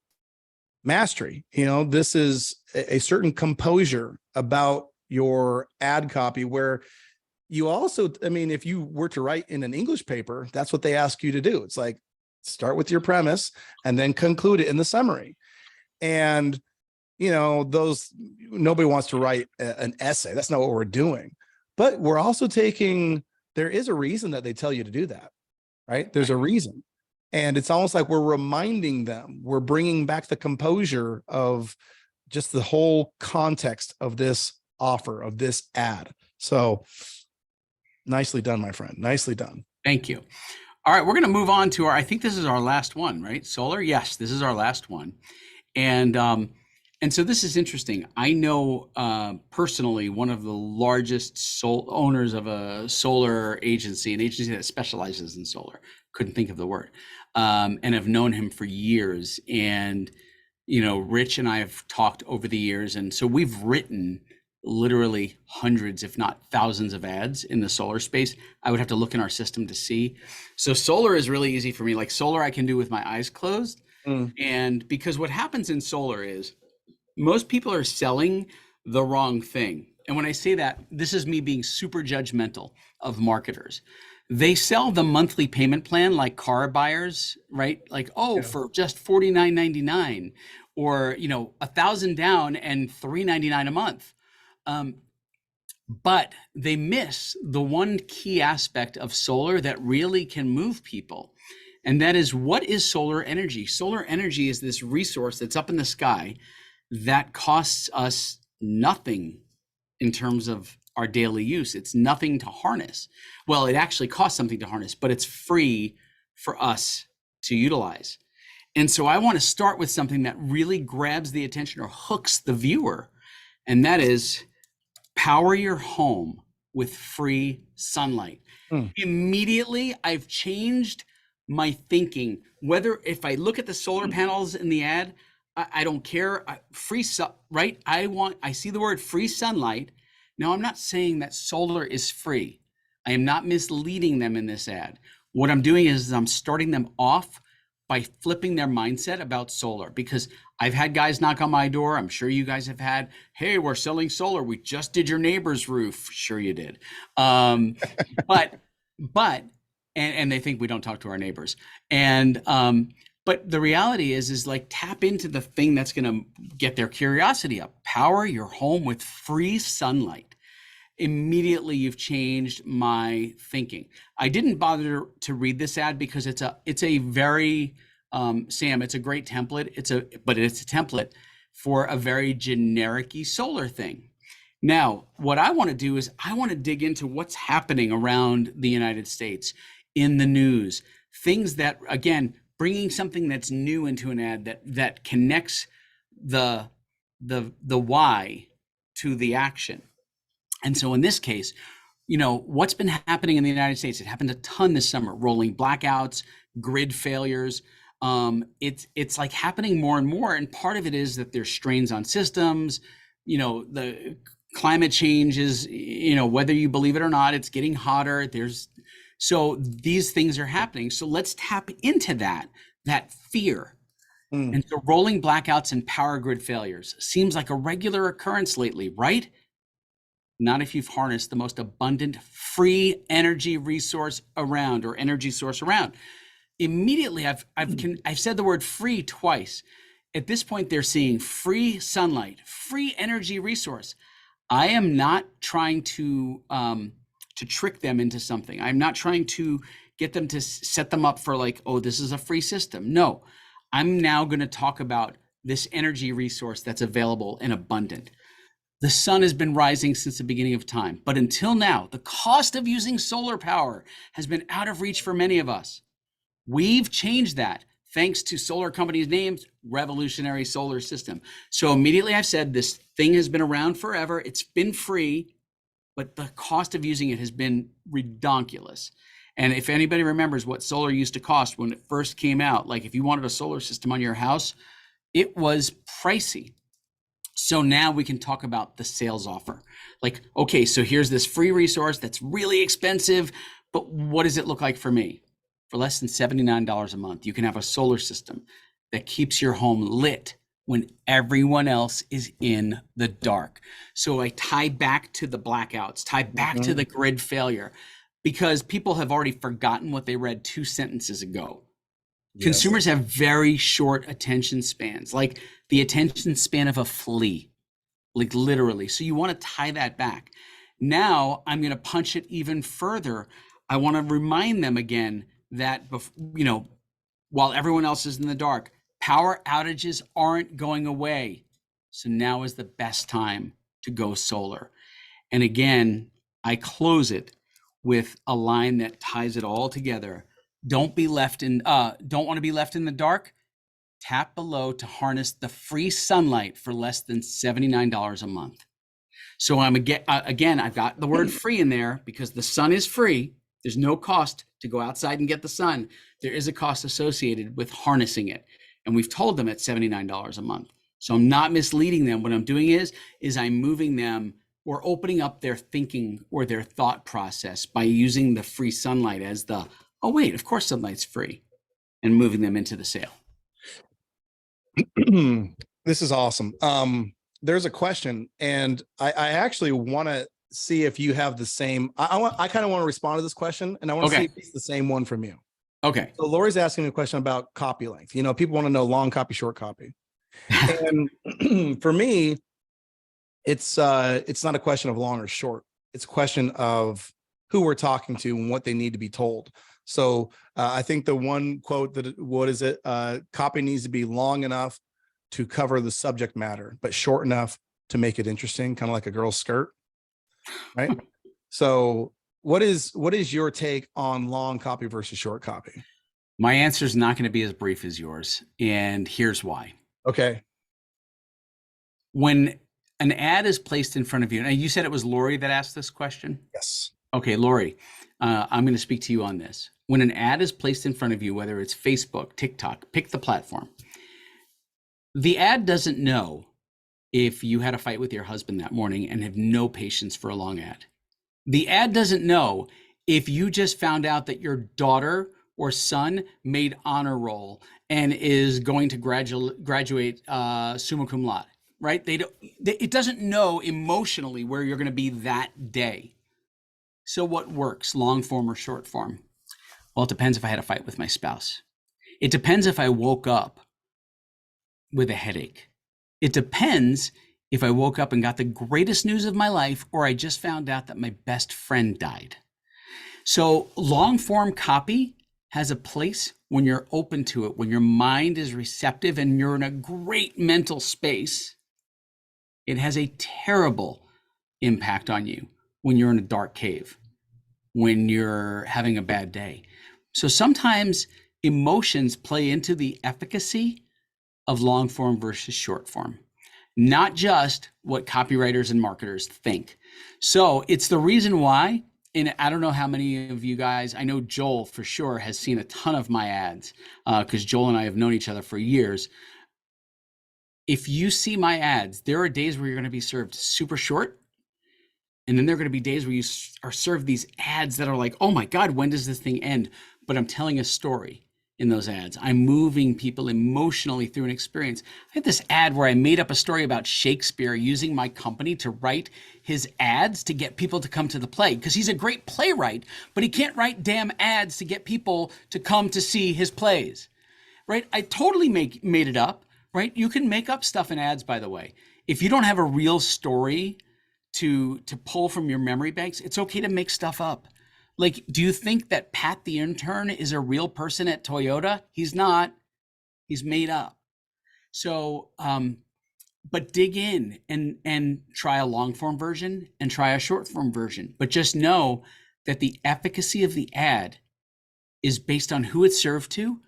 mastery. This is a certain composure about your ad copy where you also, I mean, if you were to write in an English paper, that's what they ask you to do. It's like, start with your premise and then conclude it in the summary. And, nobody wants to write an essay. That's not what we're doing. But we're also there is a reason that they tell you to do that, right? There's a reason. And it's almost like we're reminding them, we're bringing back the composure of just the whole context of this offer, of this ad. So nicely done, my friend. Nicely done. Thank you. All right, we're going to move on to I think this is our last one, right? Solar. Yes, this is our last one. And so this is interesting. I know personally one of the largest owners of a solar agency, an agency that specializes in solar. Couldn't think of the word, and have known him for years. And Rich and I have talked over the years, and so we've written literally hundreds, if not thousands, of ads in the solar space. I would have to look in our system to see. So solar is really easy for me. Like solar, I can do with my eyes closed. And because what happens in solar is most people are selling the wrong thing. And when I say that, this is me being super judgmental of marketers. They sell the monthly payment plan like car buyers, right? Like, for just $49.99 or, $1,000 down and $399 a month. But they miss the one key aspect of solar that really can move people. And that is, what is solar energy? Solar energy is this resource that's up in the sky that costs us nothing in terms of our daily use. It's nothing to harness. Well, it actually costs something to harness, but it's free for us to utilize. And so I want to start with something that really grabs the attention or hooks the viewer. And that is power your home with free sunlight. Immediately, I've changed my thinking. Whether if I look at the solar panels in the ad, I don't care. Right? I see the word free sunlight. Now, I'm not saying that solar is free. I am not misleading them in this ad. What I'm doing is I'm starting them off by flipping their mindset about solar, because I've had guys knock on my door. I'm sure you guys have had, hey, we're selling solar. We just did your neighbor's roof. Sure you did. But they think we don't talk to our neighbors. But the reality is like, tap into the thing that's going to get their curiosity up. Power your home with free sunlight. Immediately, you've changed my thinking. I didn't bother to read this ad because it's a very Sam, it's a great template. But it's a template for a very generic-y solar thing. Now, what I want to do is I want to dig into what's happening around the United States in the news, things that, again, bringing something that's new into an ad that connects the why to the action. And so in this case, what's been happening in the United States, it happened a ton this summer, rolling blackouts, grid failures. It's like happening more and more. And part of it is that there's strains on systems, the climate change is, whether you believe it or not, it's getting hotter. So these things are happening. So let's tap into that fear. And so rolling blackouts and power grid failures seems like a regular occurrence lately, right? Not if you've harnessed the most abundant free energy resource around, or energy source around. Immediately, I've said the word free twice. At this point, they're seeing free sunlight, free energy resource. I am not trying to trick them into something. I'm not trying to get them to set them up for like, oh, this is a free system. No, I'm now going to talk about this energy resource that's available and abundant. The sun has been rising since the beginning of time, but until now, the cost of using solar power has been out of reach for many of us. We've changed that thanks to solar companies' names, Revolutionary Solar System. So immediately I've said this thing has been around forever. It's been free, but the cost of using it has been redonkulous. And if anybody remembers what solar used to cost when it first came out, like if you wanted a solar system on your house, it was pricey. So now we can talk about the sales offer. Like, okay, so here's this free resource that's really expensive, but what does it look like for me? For less than $79 a month, you can have a solar system that keeps your home lit when everyone else is in the dark. So I tie back to the blackouts, tie back to the grid failure, because people have already forgotten what they read 2 sentences ago. Yes. Consumers have very short attention spans, like the attention span of a flea, like literally. So you want to tie that back. Now I'm going to punch it even further. I want to remind them again that, while everyone else is in the dark, power outages aren't going away. So now is the best time to go solar. And again, I close it with a line that ties it all together. Don't want to be left in the dark. Tap below to harness the free sunlight for less than $79 a month. So again, I've got the word free in there because the sun is free. There's no cost to go outside and get the sun. There is a cost associated with harnessing it. And we've told them it's $79 a month. So I'm not misleading them. What I'm doing is I'm moving them or opening up their thinking or their thought process by using the free sunlight as oh wait, of course sunlight's free, and moving them into the sale. This is awesome. There's a question, and I actually want to see if you have the same. I kind of want to respond to this question, and I want to see if it's the same one from you. Okay. So Lori's asking a question about copy length. You know, people want to know long copy, short copy. And for me, it's not a question of long or short. It's a question of who we're talking to and what they need to be told. So I think the one quote that copy needs to be long enough to cover the subject matter, but short enough to make it interesting, kind of like a girl's skirt, right? So what is your take on long copy versus short copy? My answer is not going to be as brief as yours, and here's why. Okay. When an ad is placed in front of you, and you said it was Lori that asked this question? Yes. Okay, Lori, I'm going to speak to you on this. When an ad is placed in front of you, whether it's Facebook, TikTok, pick the platform, the ad doesn't know if you had a fight with your husband that morning and have no patience for a long ad. The ad doesn't know if you just found out that your daughter or son made honor roll and is going to graduate summa cum laude, right? It doesn't know emotionally where you're going to be that day. So what works, long form or short form? Well, it depends if I had a fight with my spouse. It depends if I woke up with a headache. It depends if I woke up and got the greatest news of my life, or I just found out that my best friend died. So long form copy has a place when you're open to it, when your mind is receptive and you're in a great mental space. It has a terrible impact on you when you're in a dark cave, when you're having a bad day. So sometimes emotions play into the efficacy of long form versus short form, not just what copywriters and marketers think. So it's the reason why, and I don't know how many of you guys, I know Joel for sure has seen a ton of my ads because Joel and I have known each other for years. If you see my ads, there are days where you're going to be served super short. And then there are going to be days where you are served these ads that are like, oh my God, when does this thing end? But I'm telling a story in those ads. I'm moving people emotionally through an experience. I had this ad where I made up a story about Shakespeare using my company to write his ads to get people to come to the play because he's a great playwright, but he can't write damn ads to get people to come to see his plays, right? I totally made it up, right? You can make up stuff in ads, by the way. If you don't have a real story to pull from your memory banks, it's okay to make stuff up. Like, do you think that Pat the intern is a real person at Toyota? He's not. He's made up. So, but dig in and try a long form version and try a short form version. But just know that the efficacy of the ad is based on who it's served to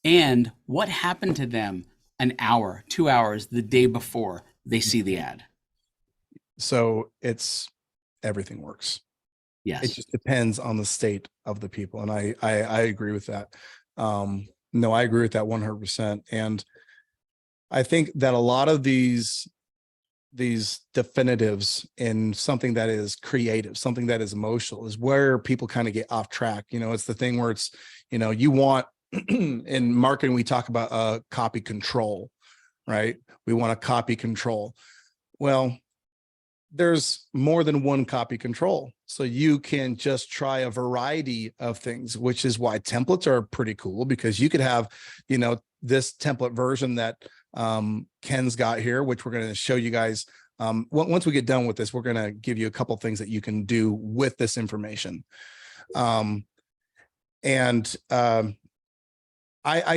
and what happened to them an hour, 2 hours, the day before they see the ad. So everything works. Yes. It just depends on the state of the people. And I agree with that. No, I agree with that 100%. And I think that a lot of these definitives in something that is creative, something that is emotional, is where people kind of get off track. You know, it's the thing where it's, you know, you want in marketing, we talk about copy control, right? We want a copy control. Well, there's more than one copy control. So you can just try a variety of things, which is why templates are pretty cool, because you could have, you know, this template version that Ken's got here, which we're going to show you guys. Once we get done with this, we're going to give you a couple things that you can do with this information. I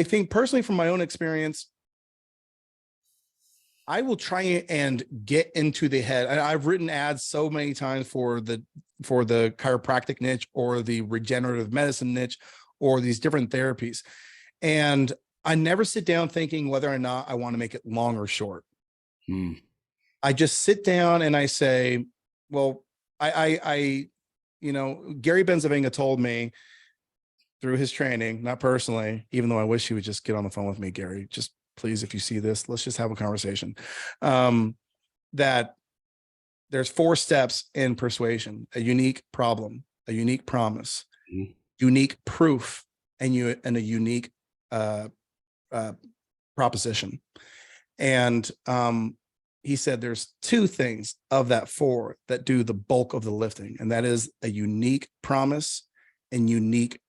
think personally, from my own experience, I will try and get into the head. I've written ads so many times for the chiropractic niche or the regenerative medicine niche or these different therapies. And I never sit down thinking whether or not I want to make it long or short. I just sit down and I say, well, Gary Benzavinga told me through his training, not personally, even though I wish he would just get on the phone with me, Gary, just please, if you see this, let's just have a conversation. That there's 4 steps in persuasion: a unique problem, a unique promise, unique proof, and a unique proposition. And he said there's 2 things of that 4 that do the bulk of the lifting, and that is a unique promise and unique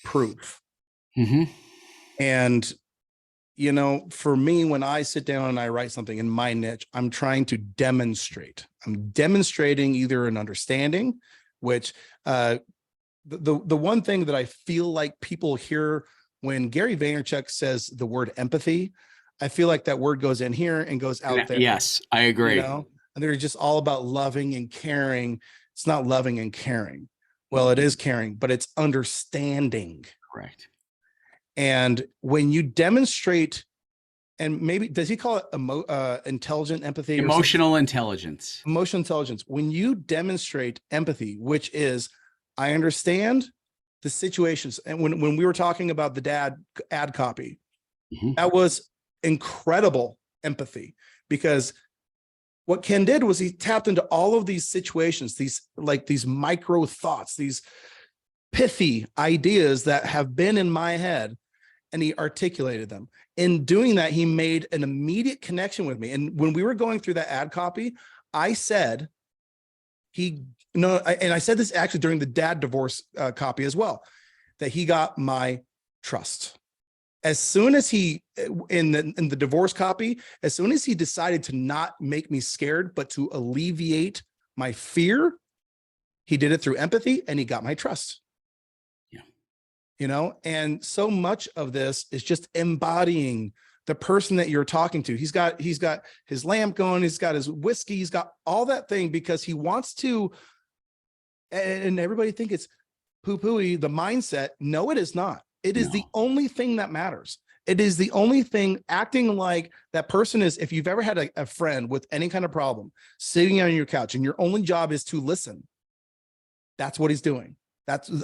proof. And for me, when I sit down and I write something in my niche, I'm trying to demonstrate. I'm demonstrating either an understanding, which the one thing that I feel like people hear when Gary Vaynerchuk says the word empathy, I feel like that word goes in here and goes out there. Yes, I agree. And they're just all about loving and caring. It's not loving and caring. Well, it is caring, but it's understanding. Correct. And when you demonstrate, and maybe, does he call it intelligent empathy? Emotional intelligence. Emotional intelligence. When you demonstrate empathy, which is, I understand the situations. And when we were talking about the ad copy, that was incredible empathy, because what Ken did was he tapped into all of these situations, these micro thoughts, these pithy ideas that have been in my head, and he articulated them. In doing that, he made an immediate connection with me. And when we were going through that ad copy, I said, and I said this actually during the dad divorce copy as well, that he got my trust. As soon as he, in the divorce copy, as soon as he decided to not make me scared, but to alleviate my fear, he did it through empathy, and he got my trust. And so much of this is just embodying the person that you're talking to. He's got his lamp going, he's got his whiskey, he's got all that thing, because he wants to, and everybody think it's poo-pooey, the mindset. No, it is not. It is the only thing that matters. It is the only thing. Acting like that person is, if you've ever had a friend with any kind of problem sitting on your couch and your only job is to listen, that's what he's doing.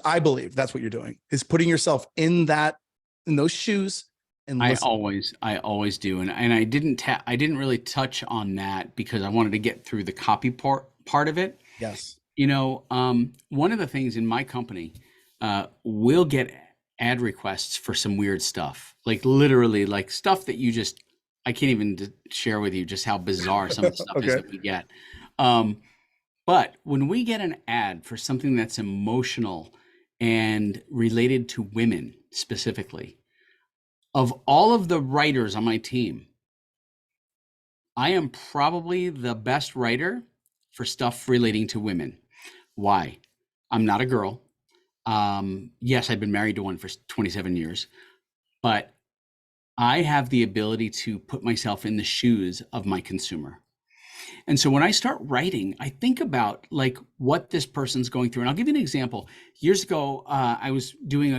I believe that's what you're doing, is putting yourself in those shoes. And I always do. And I didn't really touch on that because I wanted to get through the copy part of it. Yes. One of the things in my company, we'll get ad requests for some weird stuff, like literally like stuff that I can't even share with you just how bizarre some of the stuff is that we get. But when we get an ad for something that's emotional and related to women specifically, of all of the writers on my team, I am probably the best writer for stuff relating to women. Why? I'm not a girl. Yes, I've been married to one for 27 years, but I have the ability to put myself in the shoes of my consumer. And so when I start writing, I think about like what this person's going through. And I'll give you an example. Years ago, I was doing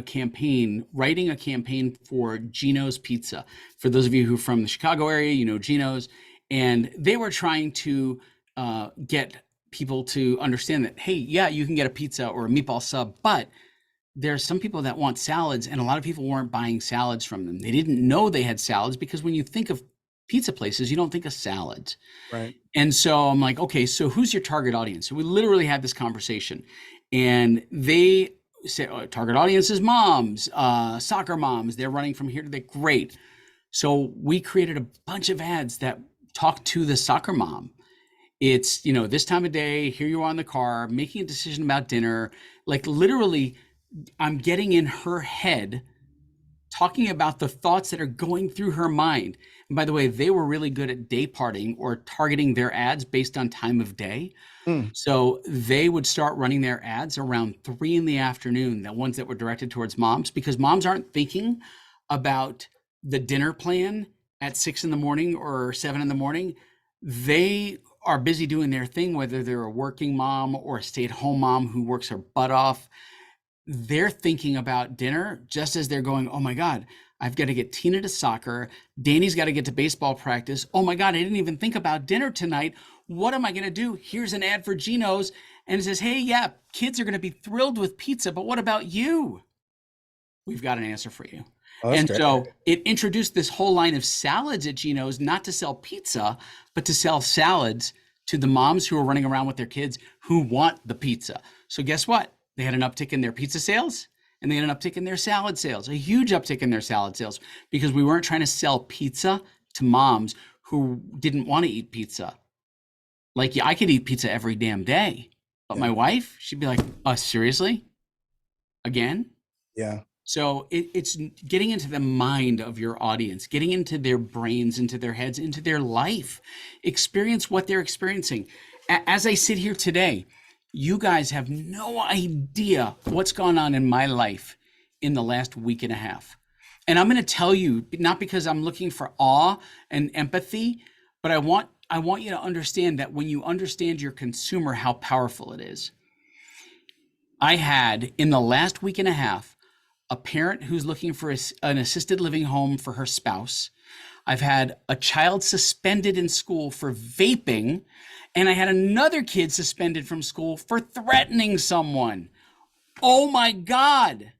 writing a campaign for Gino's Pizza. For those of you who are from the Chicago area, you know Gino's. And they were trying to get people to understand that, hey, yeah, you can get a pizza or a meatball sub, but there's some people that want salads, and a lot of people weren't buying salads from them. They didn't know they had salads, because when you think of pizza places, you don't think of salads. Right. And so I'm like, okay, so who's your target audience? So we literally had this conversation, and they said, target audience is moms, soccer moms. They're running from here to there. Great. So we created a bunch of ads that talk to the soccer mom. It's, this time of day, here you are in the car, making a decision about dinner. Like literally, I'm getting in her head, talking about the thoughts that are going through her mind. And by the way, they were really good at day parting or targeting their ads based on time of day. So they would start running their ads around 3 p.m, the ones that were directed towards moms, because moms aren't thinking about the dinner plan at 6 in the morning or 7 in the morning, they are busy doing their thing, whether they're a working mom or a stay-at-home mom who works her butt off. They're thinking about dinner just as they're going, oh my God, I've got to get Tina to soccer. Danny's got to get to baseball practice. Oh my God, I didn't even think about dinner tonight. What am I going to do? Here's an ad for Geno's. And it says, hey, yeah, kids are going to be thrilled with pizza, but what about you? We've got an answer for you. Oh, that's And great. so it introduced this whole line of salads at Geno's, not to sell pizza, but to sell salads to the moms who are running around with their kids who want the pizza. So guess what? They had an uptick in their pizza sales and they had an uptick in their salad sales, a huge uptick in their salad sales, because we weren't trying to sell pizza to moms who didn't want to eat pizza. Like, yeah, I could eat pizza every damn day, but my wife, she'd be like, seriously? Again? Yeah. So it's getting into the mind of your audience, getting into their brains, into their heads, into their life, experience what they're experiencing. As I sit here today, you guys have no idea what's gone on in my life in the last week and a half. And I'm going to tell you, not because I'm looking for awe and empathy, but I want you to understand that when you understand your consumer, how powerful it is. I had in the last week and a half, a parent who's looking for an assisted living home for her spouse. I've had a child suspended in school for vaping, and I had another kid suspended from school for threatening someone. Oh my God.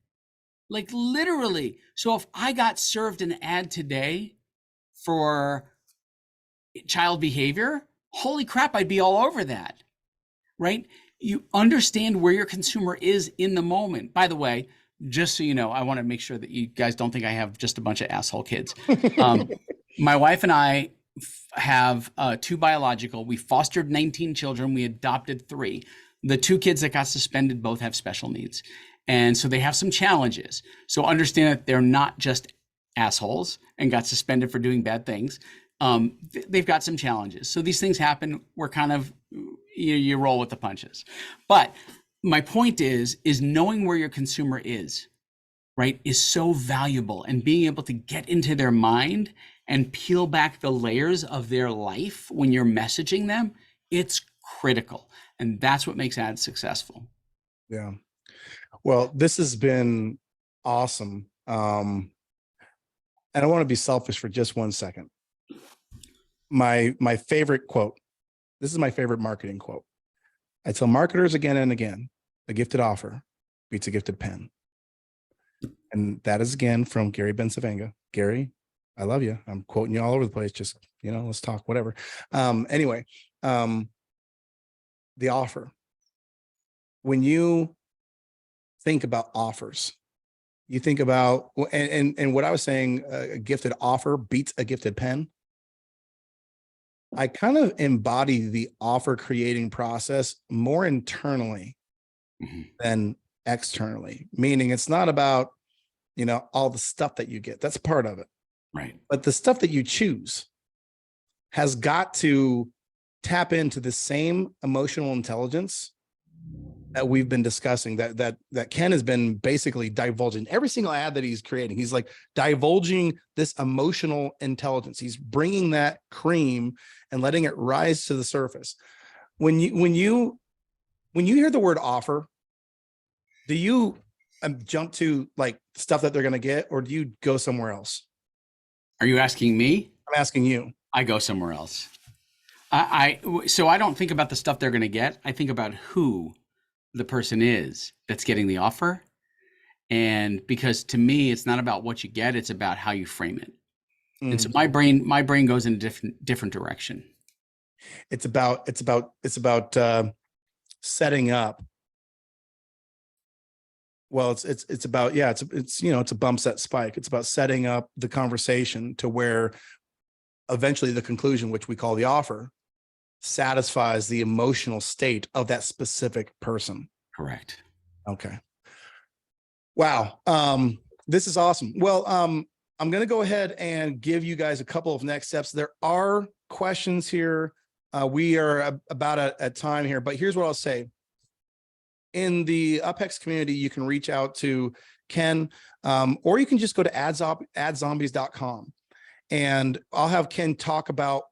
Like literally. So if I got served an ad today for child behavior, holy crap, I'd be all over that, right? You understand where your consumer is in the moment. By the way, just so you know, I want to make sure that you guys don't think I have just a bunch of asshole kids. My wife and I have 2 biological. We fostered 19 children. We adopted 3. The 2 kids that got suspended both have special needs. And so they have some challenges. So understand that they're not just assholes and got suspended for doing bad things. They've got some challenges. So these things happen. We're kind of, you roll with the punches. But my point is knowing where your consumer is, right, is so valuable, and being able to get into their mind and peel back the layers of their life when you're messaging them, it's critical. And that's what makes ads successful. Yeah. Well, this has been awesome. And I want to be selfish for just 1 second. My favorite quote, this is my favorite marketing quote. I tell marketers again and again, a gifted offer beats a gifted pen. And that is again from Gary Bencivenga. Gary, I love you. I'm quoting you all over the place. Just, let's talk, whatever. Anyway, the offer. When you think about offers, you think about, and what I was saying, a gifted offer beats a gifted pen. I kind of embody the offer creating process more internally than externally, meaning it's not about, all the stuff that you get. That's part of it. Right. But the stuff that you choose has got to tap into the same emotional intelligence that we've been discussing, that Ken has been basically divulging every single ad that he's creating. He's like divulging this emotional intelligence. He's bringing that cream and letting it rise to the surface. When you hear the word offer, do you jump to like stuff that they're going to get, or do you go somewhere else? Are you asking me? I'm asking you. I go somewhere else. So I don't think about the stuff they're going to get. I think about who the person is that's getting the offer. And because to me, it's not about what you get, it's about how you frame it. And so my brain goes in a different direction. It's about setting up. Well, it's about, yeah, it's a bump set spike. It's about setting up the conversation to where eventually the conclusion, which we call the offer, satisfies the emotional state of that specific person. Correct. Okay. Wow. This is awesome. Well, I'm going to go ahead and give you guys a couple of next steps. There are questions here. We are about at time here, but here's what I'll say. In the UpHex community, you can reach out to Ken, or you can just go to adzombies.com. and I'll have Ken talk about,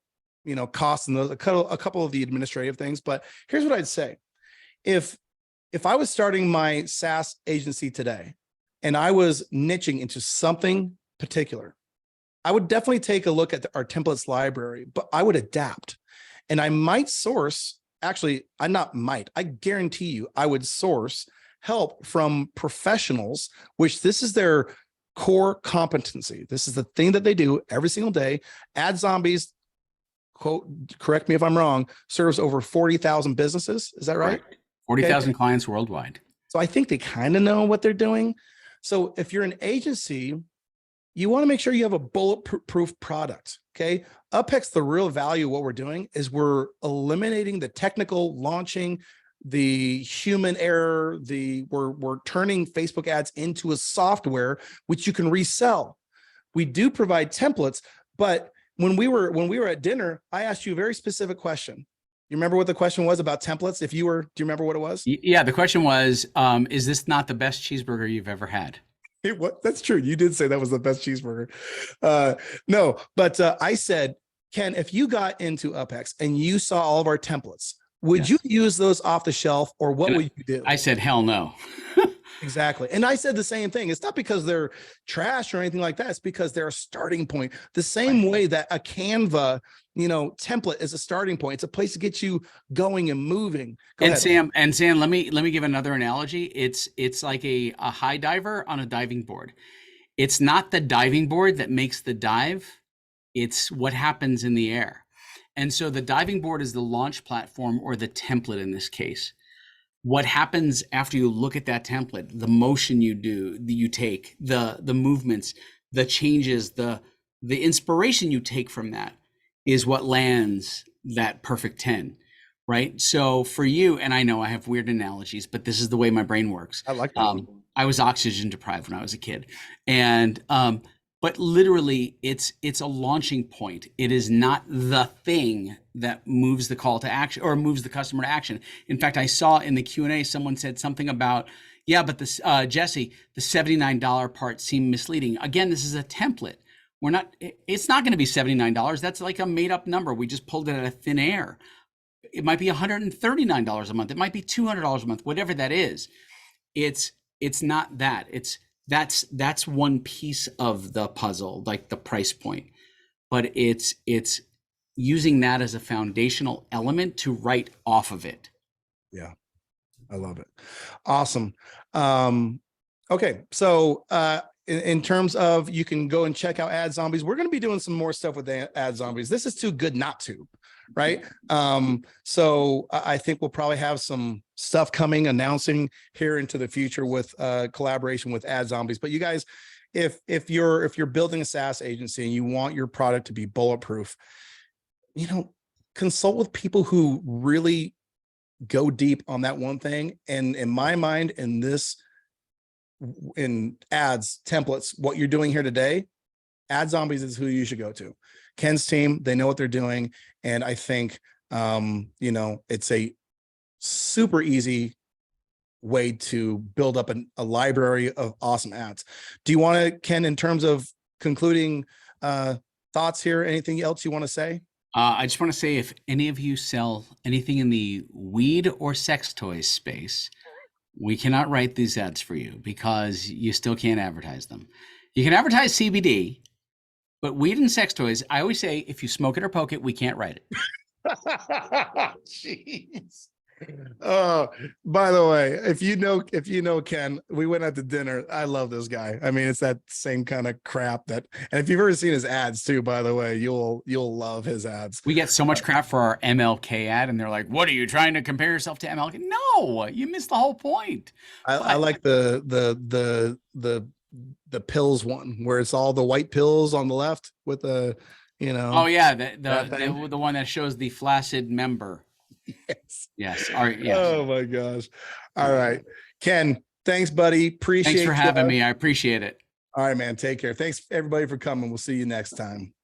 costs and a couple of the administrative things. But here's what I'd say. If I was starting my SaaS agency today and I was niching into something particular, I would definitely take a look at our templates library, but I would adapt. And I might source, actually, I guarantee you, I would source help from professionals, which this is their core competency. This is the thing that they do every single day. Ad Zombies, quote, correct me if I'm wrong, serves over 40,000 businesses. Is that right? 40,000 clients worldwide. So I think they kind of know what they're doing. So if you're an agency, you want to make sure you have a bulletproof product. Okay. UpHex, the real value of what we're doing is we're eliminating the technical launching, the human error, we're turning Facebook ads into a software which you can resell. We do provide templates, but when we were at dinner, I asked you a very specific question. You remember what the question was about templates? Do you remember what it was? Yeah, the question was, is this not the best cheeseburger you've ever had? That's true. You did say that was the best cheeseburger. No, but I said, Ken, if you got into UpHex and you saw all of our templates, would you use those off the shelf, or what would you do? I said, hell no. Exactly. And I said the same thing. It's not because they're trash or anything like that. It's because they're a starting point. The same way that a Canva, template is a starting point. It's a place to get you going and moving. Go ahead. Sam, let me give another analogy. It's like a high diver on a diving board. It's not the diving board that makes the dive. It's what happens in the air. And so the diving board is the launch platform, or the template in this case. What happens after you look at that template, the motion you take, the movements, the changes, the inspiration you take from that is what lands that perfect 10, right? So for you, and I know I have weird analogies, but this is the way my brain works. I like that. I was oxygen deprived when I was a kid. And, but literally it's a launching point. It is not the thing that moves the call to action or moves the customer to action. In fact, I saw in the Q&A, someone said something about, yeah, but this, Jesse, the $79 part seemed misleading. Again, this is a template. It's not going to be $79. That's like a made up number. We just pulled it out of thin air. It might be $139 a month. It might be $200 a month, whatever that is. It's not that. That's one piece of the puzzle, like the price point, but it's using that as a foundational element to write off of it. Yeah, I love it. Awesome. Okay, so in terms of, you can go and check out Ad Zombies. We're going to be doing some more stuff with Ad Zombies. This is too good not to, right? So I think we'll probably have some stuff coming, announcing here into the future with collaboration with Ad Zombies. But you guys, if you're building a SaaS agency and you want your product to be bulletproof, consult with people who really go deep on that one thing. And in my mind, in ads, templates, what you're doing here today, Ad Zombies is who you should go to. Ken's team, they know what they're doing. And I think, it's a super easy way to build up a library of awesome ads. Do you want to, Ken, in terms of concluding thoughts here, anything else you want to say? I just want to say, if any of you sell anything in the weed or sex toys space, we cannot write these ads for you because you still can't advertise them. You can advertise CBD, but weed and sex toys, I always say, if you smoke it or poke it, we can't write it. Jeez. Oh, by the way, if you know Ken, we went out to dinner. I love this guy. I mean, it's that same kind of crap and if you've ever seen his ads too, by the way, you'll love his ads. We get so much crap for our MLK ad, and they're like, "What are you trying to compare yourself to MLK?" No, you missed the whole point. I like the pills one where it's all the white pills on the left with the, Oh yeah, the one that shows the flaccid member. Yes. All right. Yes. Oh my gosh. All right. Ken, thanks, buddy. Appreciate it. Thanks for having me. I appreciate it. All right, man. Take care. Thanks everybody for coming. We'll see you next time.